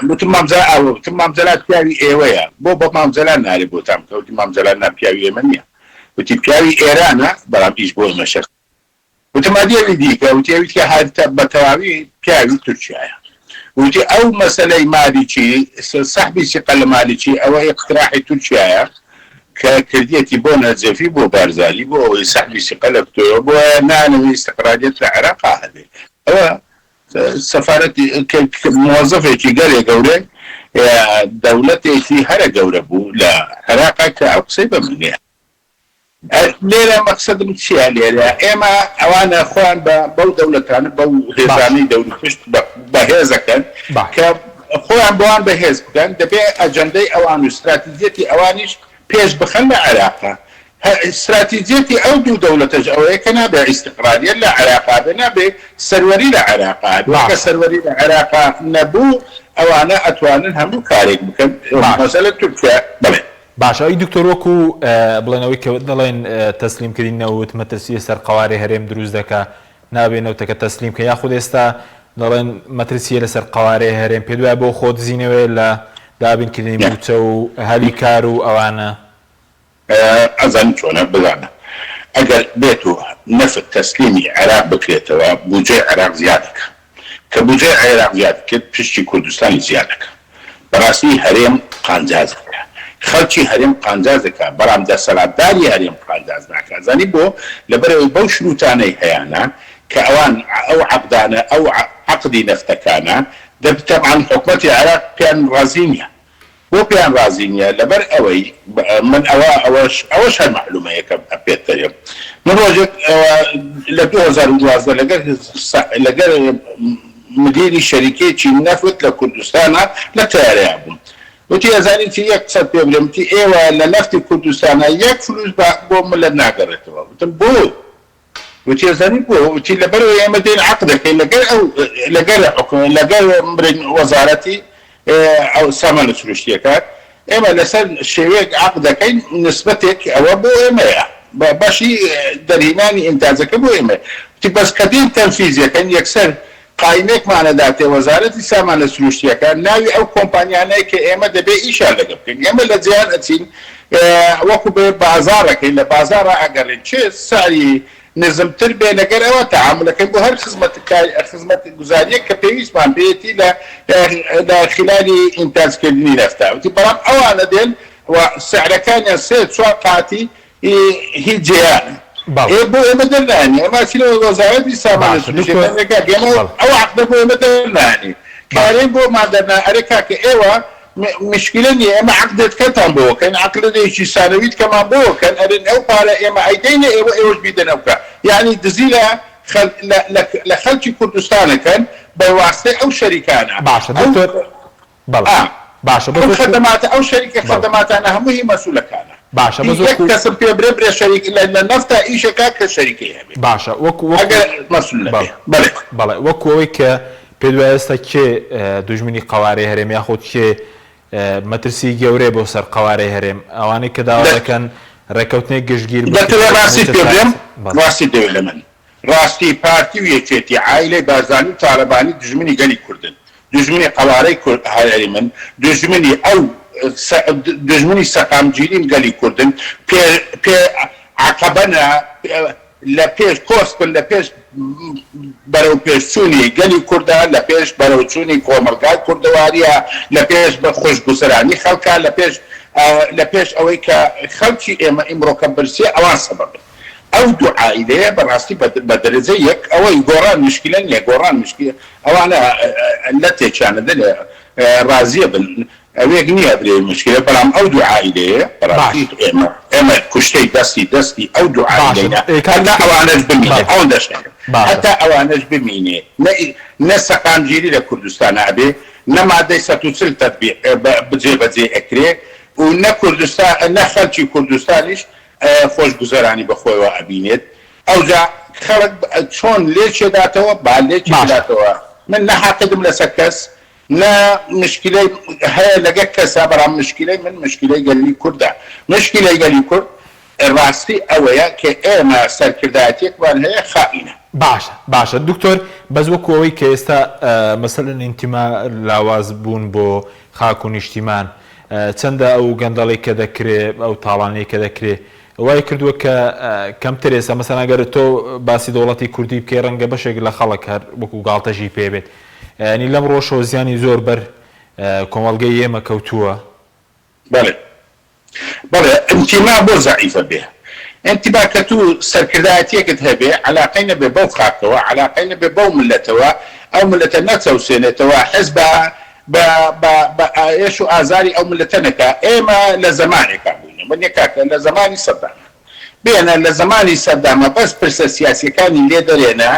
S4: وتم مام جەلال پیاوی ئێوەیە بۆ بە مام جەلال نارێ بۆ تام کەوتی مام جەلال نا پیاوی ئێمە نییە وتی پیاوی ئێرانە بەڵام ئیش بۆ ئێمە شەخ وتم ئەدێوی دیکە وتی ئەویت کە هەر بە تەواوی پیاوی تورکیایە وتی ئەو مەسەلەی مالیکی سەحبی سیقە لە مالیکی ئەوە اقتراحی تورکیایە کە کردیەتی بۆ نەجەفی بۆ بارزالی بۆ ئەوەی سەحبی سیقە لە بتۆیەوە بۆ نانەوەی استقراریەت لە عێراقا هەبێ ئەوە سەفارەتی مۆزەفێکی گەلێ گەورە دەوڵەتێکی هەرە گەورە بوو لە عێراقا کە ئەو قسەی بە منێ لێرە مەقسەدم چییە لێرە ئێمە ئەوانە خۆیان بەو دەوڵەتانە بەو هێزانەی دەوڵەتپشت بەهێزەکەن کە خۆیان بۆیان بەهێز بکەن دەبێ ئەجەندەی ئەوان و استراتیجێتی ئەوانیش پێش بخەن لە عێراقا استراتیجێتی ئەو دوو دەوڵەتەش ئەوەیە کە نابێ ئیستقراریەت لە عێراقا بێ نابێ سەروەری لە عێراقا کە سەروەری لە عێراقا نەبوو ئەوانە ئەتوانن هەموو کارێک بکەن مەسەلە تورکیا بڵێ
S1: باشە ئەوی دکتۆر وەکو بڵێنەوەی کە دەڵێن تەسلیمکردنەوت مەترسیە سەر قەوارەی هەرێم دروست دەکات نابێنەوتەکە تەسلیم کە یاخود ئێستا دەڵێن مەترسیە لەسەر قەوارەی هەرێم پێ دوای بۆ خۆت زیینەوەی لە دابینکردنی بوچە و هەلی کار و ئەوانە
S4: ئەزان چۆنە بزانە ئەگەر بێت و نەفت تەسلیمی عێراق بکرێتەوە بودجێ عێراق زیاد دەکات کە بودجێ عێراق زیاد کرد پشتی کوردستانی زیاد دەکات بەڕاستی هەرێم قانجاز دەکات خەڵکی هەرێم قانجاز دەکات بەڵام دەسەڵاتداری هەرێم قانجاز ناکات زانی بۆ لەبەرەوەی بەو شروتانەی هەیەە کە ئەوان ئەو عەقدانە ئەو عەقدی نەفتەکانە طبعا حکومەتی عێراق پێیان ڕازی نییە بۆ پێیان ڕازی نییە لەبەر ئەوەی من ئەوەش هەر معلومەیەکە پێتەرێم من ڕۆژێک لە 2012 لەگەر مدیری شەریکێکی نەفت لە کوردستانە لە تیارەیە بووم وتی ئەزانیتی یەک قسەت پێ بڵێم وتی ئێوە لە نەفتی کوردستانە یەک فلوس بۆ ملت ناگەڕێتەوە وتم بۆ وتی ئەزانی بۆ وتی لەبەرەوەی ئێمە دێن عەقد دەکەین لەگەر وەزارەتی ئەو سامانە سروشتیەکە ئێمە لەسەر شێوەیەک عەقد دەکەین نسبەتێک ئەوە بۆ ئێمەیە بەشی دەرهێنانی ئینتاجەکە بۆ ئێمە وتی بەس کە دێن تەنفیزیەکەن یەکسەر قاینێکمانەداتێ وەزارەتی سامانە سروشتیەکە ناوی ئەو کۆمپانیانەیە کە ئێمە دەبێ ئیشان لەگە بکەین ئێمە لە جیان ئەچین وەکو بێ بازاڕەکەین لە بازاڕە ئەگەڕێن چێ ساری نزمتر بێ لەگەر ئەوە تەعاملەکەین بۆ هەر خزمەت گوزاریەک کە پێویستمان بێتی لە خلالی ئینتاجکردنی نەفتا وتی بەڵام ئەوانە دێن سعرەکانیان سێ چوار قاتی هیچ جیانە بۆ ئێمە دەرنانی ئەماچینەوە وەزارەتی سامانە سروشتیەکە ئەو عەقدە بۆ ئێمە دەرنانی کارێن بۆ مادەرنا ئەرێ کاکە ئێوە مشکلە نیە ئێمە عەقدەکەتان بۆکەن عەقدێکی سانەویت کەمان بۆکەن ئەرێن ئەو پارە ئێمە ئەیدەینە ئێوە ئێوەش بیدەنەوکە یعنی دزی لە خەڵکی کوردستانەکەن بەواسطەی ئەو شەریکانە
S1: باشە
S4: خەدەماتە ئەو شەریکە خەدەماتانە هەمووی مەسوولەکانە
S1: باشە
S4: کەسم پێ برێ شەریک لە نەفتا ئیشەکە کە شەریکەی هەبێت
S1: باشە
S4: بەڵێ
S1: وەکو ئەوەی کە پێ دوای ئێستا کێ دوژمنی قەوارەی هەرێم یاخۆت کێ مەترسی گەورەی بۆ سەر قەوارەی هەرێم ئەوانەی کە داوا دەکەن ڕێکەوتنێک گشتگیر
S4: ڕاستی پێ بڵێم ڕاستی دەوێ لە من ڕاستی پارتی و یەکێتی عایلەی بارزانی و تاالبانی دژمنی گەلی کوردن دژمنی قەوارەی هەرێمی من دژمنی ئەو دژمنی سەقامگیریم گەلی کوردن پێ عەقەبەنە لە پێش کۆستن لە پێش بەرەو پێشچوونی گەلی کوردە لە پێش بەرەوچوونی کۆمەلگای کوردەواریە لە پێش بە خۆشگوزەرانی خەڵکە لە پێش ئەوەی کە خەڵکی ئێمە ئیمڕۆکە برسیە ئەوان سەبەب ئەو دوو عائلەیە بەڕاستی بە دەرەجە یەک ئەوەی گۆڕان مشکلە نیە گۆڕان مشکلە ئەوانە لە تێکچانەدە لە ڕازیە بن ئەوێک نییە برێ مشکلە بەڵام ئەو دوو عائلەیە بەڕاستی ئێمە کوشتەی دەستی ئەو دوو عائلەیە هەتا ئەوانەش بمینێ ئەو دەشێت هەتا ئەوانەش بمینێ نە سەقامگیری لە کوردستانە ئەبێ نە مادەی 140 تەطبیق بجێبەجێ ئەکرێ و نە کوردستان نە خەڵکی کوردستانیش خۆشگوزەرانی بەخۆیەوە ئەبینێت ئەوجا خەڵک چۆن لێچێداتەوە با لێچێداتەوە من نەحاقدم لەسەر کەس نە مشکلەی هەیە لەگە کەسا بەڵام مشکلەی من مشکلەی گەلی کووردە مشکلەی گەلی کورد ڕاستی ئەوەیە کە ئێمە سەرکردایەتێکمان هەیە خائینە
S1: باشە دکتۆر بەس وەکو ئەوەی کە ئێستا مەسەلەن ئینتیما لاواز بوون بۆ خاک و نیشتیمان چەندە ئەو گەندەڵی کە دەکرێت ئەو تاڵانەی کە دەکرێت وای کردووە کە کەمتر ئێستا مەسەڵەن ئەگەر تۆ باسی دەوڵەتی کوردی بکەی ڕەنگە بەشێک لە خەڵک هەر وەکو گاڵتەژی پێبێت ینی لەم ڕۆژەوە زیانی زۆر بەر کۆمەڵگەی ئێمە کەوتووە
S4: بەڵێ ئینتیما بۆ زەعیفە بێ ئینتیما کە تو سەرکردایەتێکت هەبێ عەلاقەی نەبێ بەو خاکەوە عەلاقەی نەبێ بەو ملەتەوە ئەو ملەتە نەچەوسێنێتەوە حەز بە ئێش و ئازاری ئەو ملەتە نەکا ئێمە لە زەمانێکا بووین بەنیە کاکە لە زەمانی سەدامە بێنە لە زەمانی سەدامە بەس پرسە سیاسیەکانی لێ دەرێنە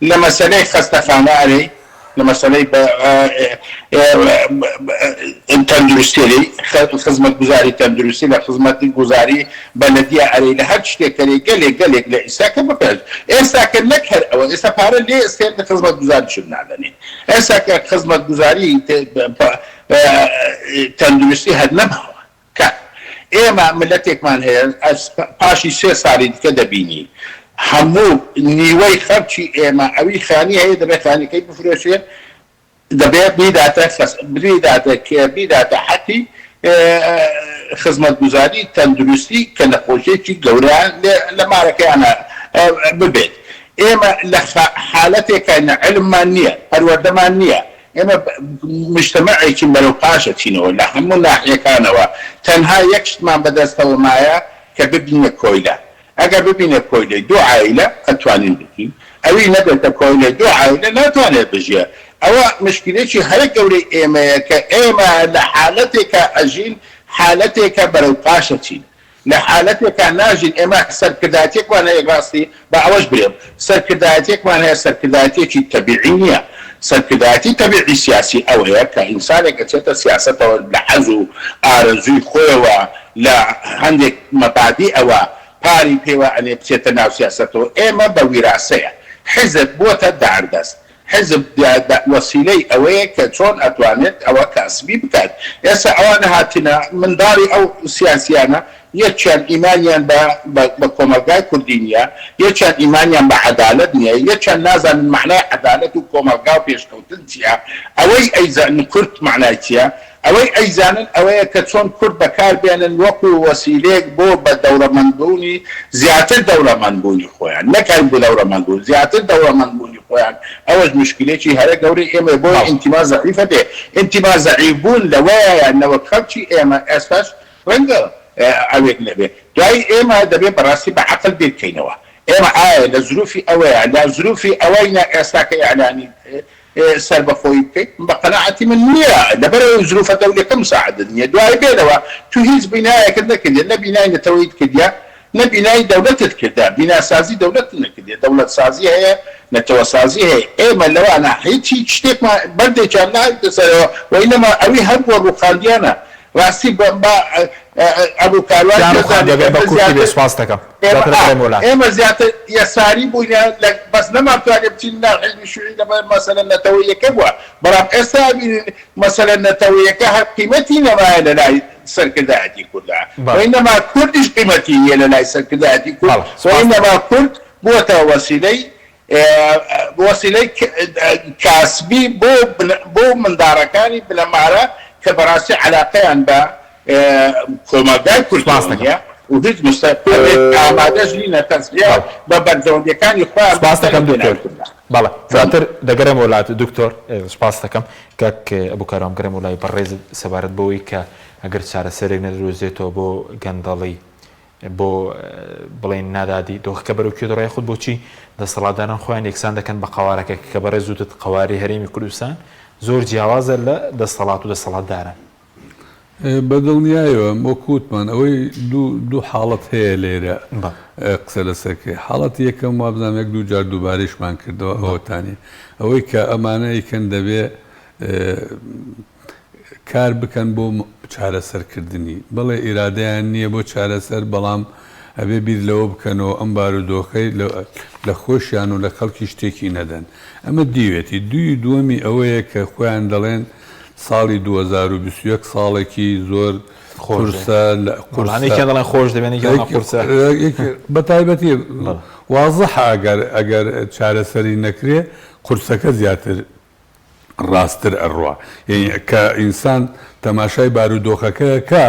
S4: لە مەسەلەی خەستەخانەی لە مەسەلەی تەندروستی خزمەت گوزاری تەندروستی لە خزمەتی گوزاری بەلەدیە ئەرەی لە هەر شتێکەکەی گەلێک لە ئێستاکە بپێژ ئێستاکە نەک هەر ئەوە ئێستا پارە لێ ئێستێت لە خزمەت گوزاری شت نادەنێت ئێستاکە خزمەت گوزاری تەندروستی هەر نەبەوە کە ئێمە ملەتێکمان هەیە پاشی 3 ساڵی دیکە دەبینی هەموو نیوەی خەڵکی ئێمە ئەوی خانی هەیە دەبێت خانەکەی بفرۆشێت دەبێت بیداتە حەقی خزمەت گوزاری تەندروستی کە نەخۆشیێکی گەورەیان لە مارەکەیانە ببێت ئێمە لە حالەتێکە علممان نییە پەروەردەمان نییە ئێمە مجتەمەعێکی بەرەو پاشە چینەوە لە هەموو ناحیەکانەوە تەنها یەک شتمان بەدەستەوە مایە کە ببینە کۆیلە ئەگەر ببینە کۆیلەی دوو عائیلە ئەتوانین بکەین ئەوی نەبێتە کۆیلەی دوو عائیلە ناتوانێت بژێ ئەوە مشکلێکی هەرە گەورەی ئێمەیە کە ئێمە لە حالەتێکە ئەژین حالەتێکە بەرەو پاشە چین لە حالەتێکە ناژین ئێمە سەرکردایەتێکمان هەیە ڕاستی بە ئەوەش برێم سەرکردایەتێکمان هەیە سەرکردایەتێکی تەبیعی نییە سەرکردایەتی تەبیعی سیاسی ئەوەیە کە ئینسانێک ئەچێتە سیاسەتەوە لە حەز و ئارەزووی خۆیەوە لە هەندێک مەبادی ئەوە پاری پێوە ئەنێ بچێتە ناو سیاسەتەوە ئێمە بە ویراسەیە حزب بۆتە داردەست حزب وەسیلەی ئەوەیە کە چۆن ئەتوانێت ئەوە کاسبی بکات ئێستا ئەوانە هاتنە منداڵی ئەو سیاسیانە یەکیان ئیمانیان بە کۆمەلگای کوردی نییە یەکیان ئیمانیان بە عەدالەت نییە یەکیان نازانن معنای عەدالەت و کۆمەلگا و پێشکەوتن چییە ئەوەی ئەیزانن کورد معنای چییە ئەوەی ئەیزانن ئەوەیە کە چۆن کورد بەکاربێنن وەکو وەسیلەیەک بۆ بە دەوڵەمەندبوونی زیاتر دەوڵەمەندبوونی خۆیان نەکەن بۆ دەوڵەمەندبوون زیاتر دەوڵەمەندبوونی خۆیان ئەوەش مشکلێکی هەرە گەورەی ئێمە بۆ ئینتیما زەعیفە بێ ئینتیما زەعیف بوون لەوەیە یانەوە خەڵکی ئێمە ئێستاش ڕەنگە ئەوێک نەبێ دوای ئێمە دەبێت بەڕاستی بە عەقڵ بێکەینەوە ئێمە ئایا لە زروفی ئەوەیە لە زروفی ئەوەی ئێستاکە ئیعلانی سەر بەخۆی بکەیت بە قەناعەتی من نییە لەبەرەوەی زروفە دەولەکە مساعدت نییە دوای بێنەوە تو هیچ بینایەکرد نەکردێت نە بینای نەتەوەیت کردیا نە بینای دەولەتت کردا بیناسازی دەولەت نەکردێت دەولەت سازی هەیە نەتەوە سازی هەیە ئێمە لەوانە هیچی شتێکمان بەردێکیان نایدەسەرەوە وەینەما ئەوی هەر بۆ ڕووخاندیانە ڕاستی ئەبوو کاروان ئێمە زیاتر یەساری بووینە بەس نەماتوانێت بچین ناو حیزبی شوعی لەبەر مەسەلەن نەتەوەیەکە بووە بەڵام ئێستا بینین مەسەلەن نەتەوەیەکە هەر قیمەتی نەمایە لە لای سەرکردایەتی کوردە وەینەما کوردیش قیمەتی نییە لە لای سەرکردایەتی کورد وەینەما کورد بووەتە وەسیلەی کاسبی بۆ منداڕەکانی بنەمارە کە بەڕاستی عەلاقەیان بە کۆمەلگای کوردستانە و هیچ مستەقبڵێک ئامادەش نینە تەسلیە بە بەردەوامەکانی خۆیان
S1: سپاس دەکەم دکتۆر بەڵێ زیاتر دەگەڕێمەوە وڵات دکتۆر سپاس دەکەم کاک ئەبووکارام گەڕێمە وڵای بەڕێز سەبارەت بەوەی کە ئەگەر چارەسەرێک نەدرۆزێتەوە بۆ گەندەڵی بۆ بڵێن نادادی دۆخەکە بەرەو ڕای خودت بۆچی دەسەڵاتداران خۆیان یەکسان دەکەن بە قەوارەکە کە بەڕێ زووتت قەواری هەرێمی کوردستان زۆر جیاوازە لە دەسەڵات و دەسەڵاتداران
S3: بەدڵنیایەوە وەکووتمان ئەوەی دوو حاڵەت هەیە لێرە قسە لەسەرکەی حاڵەت یەکەم وابزانام یەک دوو جار دووبارەشمان کردەوە ئەوەتانی ئەوەی کە ئەمانەیەکەن دەبێ کار بکەن بۆ چارەسەرکردنی بڵێ ئیرادەیان نییە بۆ چارەسەر بەڵام ئەبێ بیر لەوە بکەنەوە ئەم بارودۆخەی لە خۆشیان و لە خەڵکی شتێکی نەدەن ئەمە دیوێتی دووەمی ئەوەیە کە خۆیان دەڵێن ساڵی 2021 ساڵێکی زۆر
S1: قورسە دەڵێن خۆش دەبێنی
S3: بە تایبەتی وازەح ئەگەر چارەسەری نەکرێ قورسەکە زیاتر ڕاستتر ئەڕوا کە ئینسان تەماشای بارودۆخەکە کە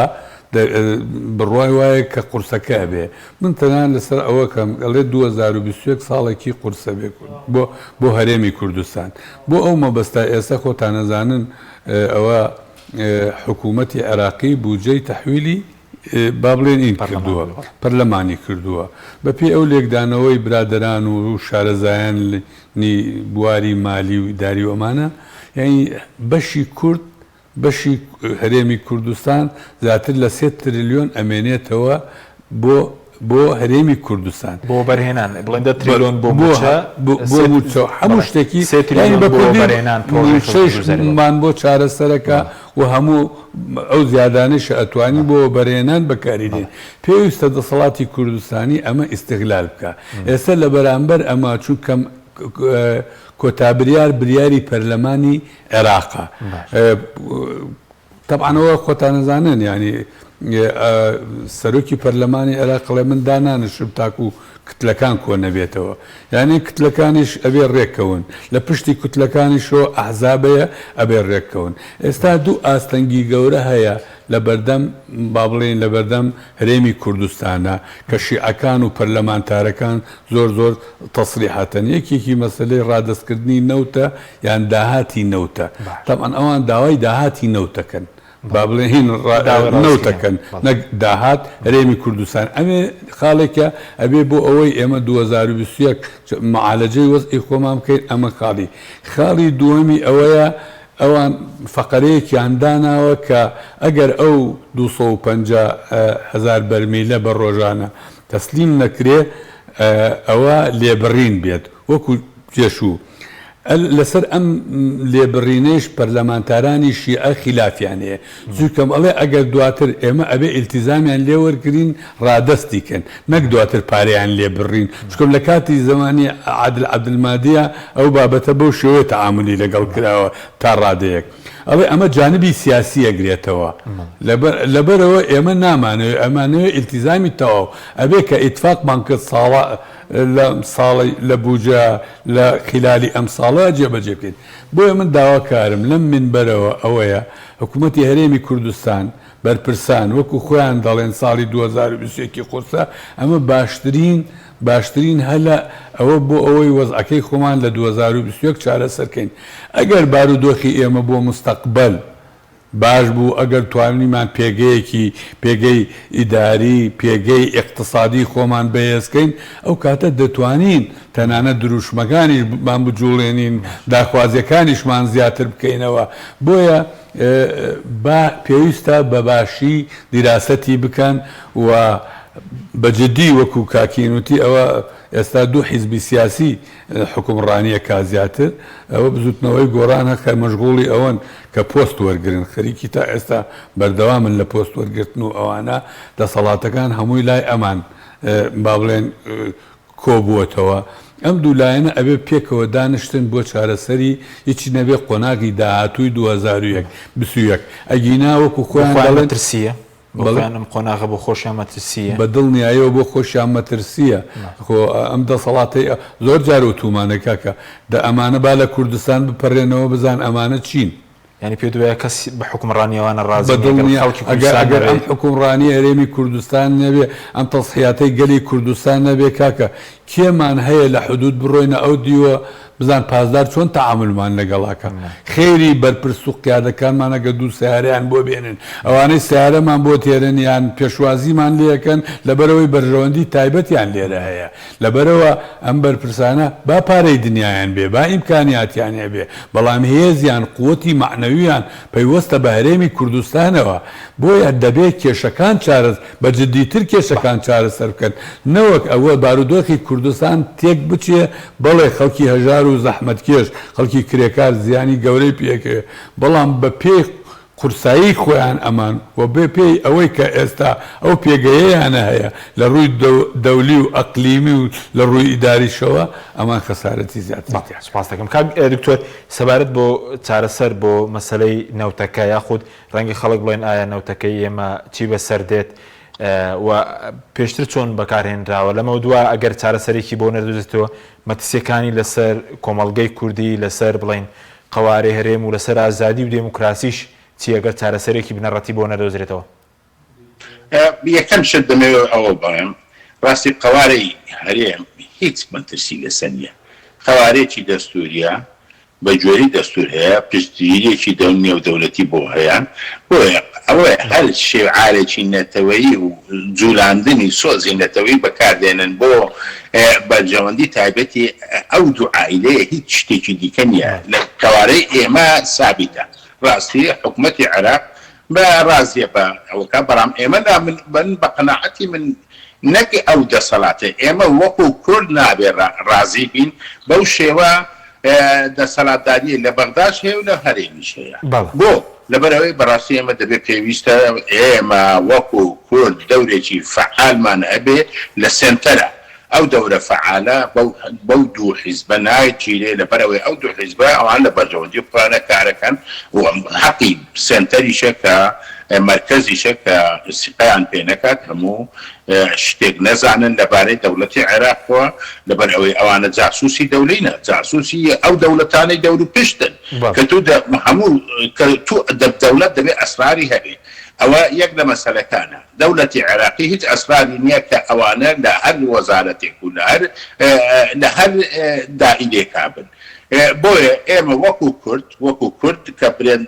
S3: بڕوای وایە کە قورسەکە بێ من تەنان لەسەر ئەوە کەم ئەڵێ 2021 ساڵێکی قورسە بێ بۆ هەرێمی کوردستان بۆ ئەو مەبەستا ئێستا خۆتان نەزانن ئەوە حکوومەتی عێراقی بودجەی تەحویلی با بڵێن این کردووە پەرلەمانی کردووە بەپێی ئەو لێکدانەوەی برادەران و شارەزایانی بواری مالی و ئیداری وەمانە یعنی بەشی کورد بەشی هەرێمی کوردستان زیاتر لە 3 تریلیۆن ئەمێنێتەوە بۆ هەرێمی کوردستان
S1: بۆ بەرهێنان بڵێن 10 تریلیۆن بۆ
S3: موچە هەموو شتێکی بەمان بۆ چارەسەرەکە و هەموو ئەو زیادانش ئەتوانی بۆ بەرهێنان بەکاریدێن پێویستە دەسەڵاتی کوردستانی ئەمە ئیستیغلال بکە ئێستا لە بەرامبەر ئەمە چونکەم کۆتابریار بریاری پەرلەمانی عێراقا طبعاەوە خۆتان نەزانن ینی سەرۆکی پەرلەمانی عێراق لە من دانانشم تاکو کتلەکان کۆ نەبێتەوە یعنی کتلەکانیش ئەبێ ڕێککەون لە پشتی کوتلەکانیشەوە ئەحزابەیە ئەبێ ڕێککەون ئێستا دوو ئاستەنگی گەورە هەیە لە بەردەم با بڵێن لە بەردەم هەرێمی کوردستانە کە شیعەکان و پەرلەمانتارەکان زۆر تەسریحاتن یەکێکی مەسلەی ڕادەستکردنی نەوتە یان داهاتی نەوتە تەمان ئەوان داوای داهاتی نەوتەکەن با بڵێن هین نەوتەکەن نەک داهات هەرێمی کوردستان ئەمێ خاڵێکە ئەبێ بۆ ئەوەی ئێمە 2021 معالەجەی وەزئی خۆمان بکەین ئەمە خاڵی دووەمی ئەوەیە ئەوان فەقەرەیەکیان داناوە کە ئەگەر ئەو 250,000 بەرمیلە بە ڕۆژانە تەسلیم نەکرێ ئەوە لێبڕین بێت وەکو جێشوو لەسەر ئەم لێبڕینەش پەرلەمانتارانی شیعە خلافیان هەیە چونکەم ئەڵێ ئەگەر دواتر ئێمە ئەبێ ئیلتیزامیان لێوەرگرین ڕادەستیکەن نەک دواتر پارەیان لێبڕین چکم لە کاتی زمانی عادل عەبدولمادیە ئەو بابەتە بەو شێوەیە تەعاملی لەگەڵ کراوە تا ڕادەیەک ئەڵێ ئەمە جانبی سیاسی ئەگرێتەوە لەبەرەوە ئێمە نامانەوێت ئەمانەوێت ئیلتیزامی تەواو ئەبێ کە ئیتفاقمان کرد ساڵی لە بوجە لە خلالی ئەم ساڵە جێبەجێ بکەین بۆیە من داواکارم لەم منبەرەوە ئەوەیە حکوومەتی هەرێمی کوردستان بەرپرسان وەکو خۆیان دەڵێن ساڵی 2021 قورسە ئەمە باشترین هەلە ئەوە بۆ ئەوەی وەزعەکەی خۆمان لە 2021 چارەسەرکەین ئەگەر بارودۆخی ئێمە بۆ مستەقبەل باش بوو ئەگەر توانیمان پێگەی ئیداری پێگەی اقتصادی خۆمان بەهێزکەین ئەو کاتە دەتوانین تەنانەت دروشمەکانیشمان بجوڵێنین داخوازیەکانیشمان زیاتر بکەینەوە بۆیە پێویستە بەباشی دیراسەتی بکەن و بەجددی وەکو کاکینوتی ئەوە ئێستا دوو حیزبی سیاسی حکومڕانیە کازیاتر ئەوە بزوتنەوەی گۆڕانە کە مەشغوڵی ئەوەن کە پۆست وەرگن خەریکی تا ئێستا بەردەوامن لە پۆست وەرگرتن و ئەوانە دەسەڵاتەکان هەمووی لای ئەمان با بڵێن کۆبووەتەوە ئەم دوولایەنە ئەبێ پێکەوە دانیشتن بۆ چارەسەری هیچی نەبێ قۆناغی داهاتووی 2021 ئەگینا وەکو خۆیان دەڵێن
S1: ترسیە بەڵێنم قۆناغە بۆ خۆشیان مەترسیە
S3: بە دڵنیایەوە بۆ خۆشیان مەترسیە خۆ ئەم دەسەڵاتی زۆر جار وتومانەکەکە ئەمانە با لە کوردستان بپەڕێنەوە بزان ئەمانە چین
S1: ینی پێ دوایە کەس بە حکومڕانیەوانە ڕازی
S3: ئەگەر ئەم حکومڕانی هەرێمی کوردستان نەبێ ئەم تەسحیاتەی گەلی کوردستان نەبێ کاکە کێمان هەیە لە حدود بڕۆینە ئەو دیوە بزان پازدار چۆن تەعاملمان لەگەڵاکە خێری بەرپرس و قیادەکانمان ئەگە دوو سیارەیان بۆ بێنن ئەوانەی سیارەمان بۆ تێرن یان پێشوازیمان لێەکەن لەبەرەوەی بەرژەوەندی تایبەتیان لێرە هەیە لەبەرەوە ئەم بەرپرسانە با پارەی دنیایان بێ با ئیمکانیاتیان هەبێ بەڵام هێزیان قووەتی معنەویان پەیوەستە بە هەرێمی کوردستانەوە بۆیە دەبێت کێشەکان چارەس بە جددیتر کێشەکان چارەسەر بکەن نەوەک ئەوە بارودۆخی کوردستان تێک بچێ بەڵێ خەڵکی هەژار و زەحمەتکێش خەڵکی کرێکار زیانی گەورەی پێکەوێ بەڵام بە پێی قورسایی خۆیان ئەمان و بێ پێی ئەوەی کە ئێستا ئەو پێگەیەیانە هەیە لە ڕووی دەولی و ئەقلیمی و لە ڕووی ئیداریشەوە ئەمان خەسارەتی زیاتر
S1: سپاس دەکەم کاک دکتۆر سەبارەت بۆ چارەسەر بۆ مەسەلەی نەوتەکە یاخود ڕەنگی خەڵک بڵێن ئایا نەوتەکەی ئێمە چی بەسەر دێت و پێشتر چۆن بەکارهێنراوە لەمە دووە ئەگەر چارەسەرێکی بۆ نەردوزێتەوە مەترسیەکانی لەسەر کۆمەڵگەی کوردی لەسەر بڵێن قەوارەی هەرێم و لەسەر ئازادی و دێموکراسیش چی ئەگەر چارەسەرێکی بنەڕەتی بۆ نەردۆزرێتەوە
S5: یەکەم شت دەمەوێت ئەوە بڵێم ڕاستی قەوارەی هەرێم هیچ مەترسی لەسەر نییە قەوارێکی دەستوریە بە جۆری دەستور هەیە پشتگیریەکی نێودەوڵەتی بۆ هەیە بۆیە ئەوە هەر شێعارێکی نەتەوەیی و جوڵاندنی سۆزی نەتەوەی بەکاردێنن بۆ بەرژەوەندی تایبەتی ئەو دوو عائیلەیە هیچ شتێکی دیکە نییە لە قەوارەی ئێمە سابیتە ڕاستی حکوومەتی عێراق بە ڕازیە بە ئەوەکە بەڵام ئێمە من بە قەناعەتی من نەک ئەو دەسەڵاتە ئێمە وەکو کورد نابێ ڕازی بین بەو شێوە دەسەڵاتداری لە بەغداش هەیە و لە هەرێمیش هەیە بۆ لەبەرەوەی بەڕاستی ئێمە دەبێت پێویستە ئێمە وەکو کورد دەورێکی فعالمان هەبێ لە سنتەرە ئەو دەورە فعالە بەو دوو حیزبە نایە چیرێ لەبەرەوەی ئەو دوو حیزبە ئەوان لە بەرژەوەندی قورانە کارەکەن و حەقی سنتەریشە کە مرکزیشە کە سقیان پێ نەکات هەموو شتێک نەزانن لەبارەی دەوڵەتی عێراقەوە لەبەر ئەوەی ئەوانە جاسووسی دەولینە جاسووسی ئەو دەوڵەتانەی دەور و پشتن کە هەموو دەوڵەت دەبێت ئەسراری هەبێت ئەوە یەک لە مەسەلەکانە دەوڵەتی عێراقی هیچ ئەسراری نییە کە ئەوانە لە هەر وەزارەتێک و لە هەر دائیرێکا بن بۆیە ئێمە وەکو کورد کە برێن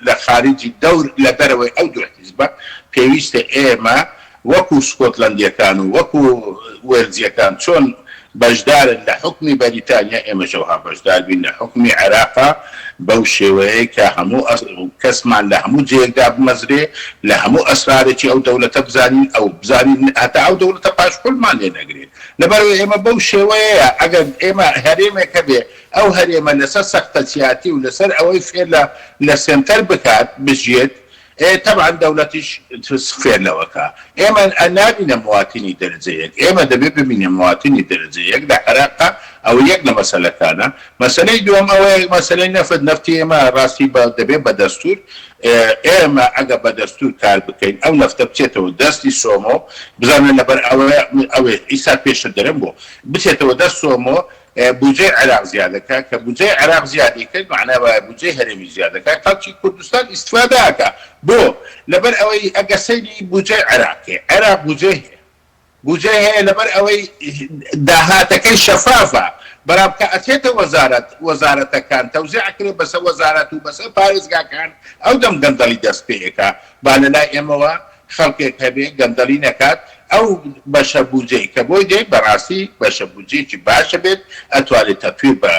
S5: لە خارجی دەور لە دەرەوەی ئەو دوو حیزبە پێویستە ئێمە وەکو سکۆتلەندیەکان و وەکو وێلزیەکان چۆن بەشدارن لە حکمی بەریتانیا ئێمەشەوها بەشدار بین لە حکمی عێراقا بەو شێوەیە کە هەموو کەسمان لە هەموو جێگا بمەزرێ لە هەموو ئەسرارێکی ئەو دەوڵەتە بزانین ئەو بزانین هەتا ئەو دەوڵەتە پاشپۆلمان لێ نەگرێت لەبەرەوەی ئێمە بەو شێوەیە ئەگەر ئێمە هەرێمێکە بێ ئەو هەرێمە لەسەر سەختەچیاتی و لەسەر ئەوەی فێر لە سنتەر بکات بژێت طبعا دەوڵەتیش فێر لەوەکە ئێمە نابینە مواتینی دەرەجەیەک ئێمە دەبێت ببینە مواتینی دەرەجەیەک لە عێراقا ئەو یەک لە مەسەلەکانە مەسەلەی دووەم ئەوەیە مەسەلەی نەفتی ئێمە ڕاستی دەبێت بە دەستور ئێمە ئەگە بە دەستور کار بکەین ئەو نەفتە بچێتەوە دەستی سۆمۆ بزانن لەبەر ئەوێ ئیسا پێشتر دەرم بۆ بچێتەوە دەست سۆمۆ بودجەی عێراق زیادەکە کە بودجەی عێراق زیادی کرد معناوە بودجەی هەرێمی زیادەکە خەڵکی کوردستان ئیستفادەکە بۆ لەبەر ئەوەی ئەگە سەیری بودجەی عێراق بودجەی هەیە لەبەر ئەوەی داهاتەکەی شەفافە بەرام کە ئەچێتە وەزارەتەکان تەوزیعکرێت بەسەر وەزارەت و بەسەر پارێزگاکان ئەو دەم گەندەڵی دەست پێیەکە با لەلای ئێمەوە خەڵکێک هەبێ گەندەڵی نەکات ئەو بەشە بودجەی کە بۆی دێ بەڕاستی بەشە بودجەیەکی باشە بێت ئەتوانێت تەتویر بە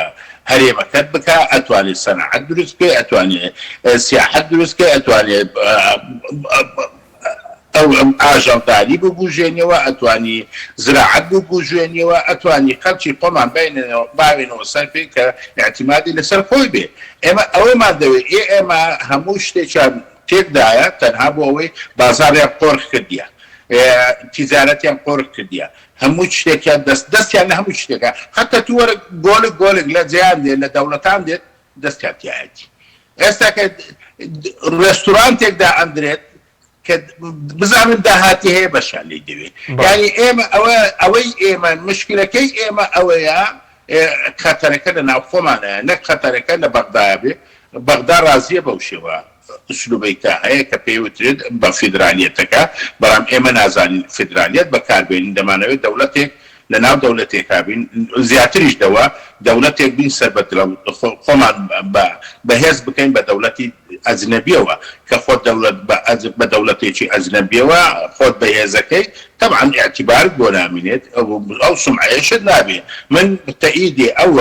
S5: هەرێمەکەت بکە ئەتوانێت سەنعەت دروست بکە ئەتوانێت سیاحەت دروست بکە ئەتوانێت ئەو ئاژەڵداری ببوژێنەوە ئەتوانی زراعەت ببوژێنەوە ئەتوانی خەڵکی خۆمان باوێنەوە سەر پێ کە اعتیمادی لەسەر خۆی بێ ئێمە ئەوەیمان دەوێت ئێمە هەموو شتێکیان تێکدایە تەنها بۆ ئەوەی بازاڕیان قۆرخ کردیە تیزارەتیان قۆرخ کردیە هەموو شتێکیان دەستیان لە هەموو شتێکە حتا تو وەرە گۆلێک لە جیان دێت لە دەوڵەتان دێت دەستیان تایەتی ئێستا کە ڕێستورانتێکدا ئەندرێت کە بزانن داهاتی هەیە بەشان لێ دەوێت یعنی ئێمە ئەوەی ئێمە مشکلەکەی ئێمە ئەوەیە خەتەرەکە لە ناو خۆمانەیە نەک خەتەرەکە لە بەغدایە بێ بەغدا ڕازیە بەو شێوە ئوسلوبەیکە هەیە کە پێوترێت بە فیدرالیەتەکە بەڵام ئێمە نازانین فیدرالیەت بەکاربێنین دەمانەوێت دەوڵەتێک لە ناو دەوڵەتێکا بین زیاتریش دەوە دەوڵەتێک بین سەربەت خۆمان بەهێز بکەین بە دەوڵەتی ئەجنەبیەوە کە خۆت بە دەوڵەتێکی ئەجنەبیەوە خۆت بەهێزەکەی طبعا اعتبارك بۆ نامێنێت ئەو سمعەیەشت نابێ من تەئیدی ئەو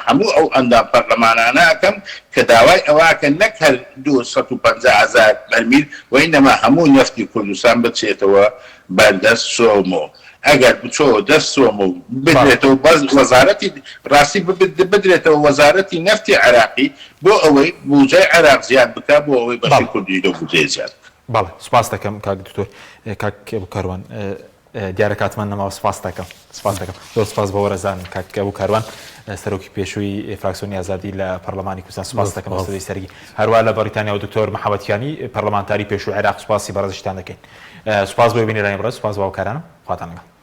S5: هەموو ئەو ئەندام پەرلەمانانەکەم کە داوای ئەواکە نەک هەر 250,000 بەرمیل وەینەما هەموو نەفتی کوردستان بچێتەوە بەردەست سۆمۆ ئەگەر بچۆ دەست سۆمە و بدرێتەوە وەزارەتی ڕاستی بدرێتەوە وەزارەتی نەفتی عێراقی بۆ ئەوەی بودجەی عێراق زیاد بکات بۆ ئەوەی بەشی کوردی دە بودجەی زیاد
S1: بەڵێ سوپاس دەکەم کاک دکتۆر کاک کێبوو دیارە کاتمان نەماوە سپاس دەکەم زۆر سپاس بە وەرەزان کاک کێبوو کاروان سەرۆکی پێشووی فراکسیۆنی ئازادی لە پەرلەمانی کوردستان سپاس دەکەم بە سەدەی سەرگی هەروە لە بەریتانیا و دکتۆر محەممەدیانی پەرلەمانتاری پێشووی عێراق سوپاسی بەڕێزشتان دەکەین سوپاس بۆ بینێرانی بڕێز سوپاس باوکارانم خواتان لەگەڵ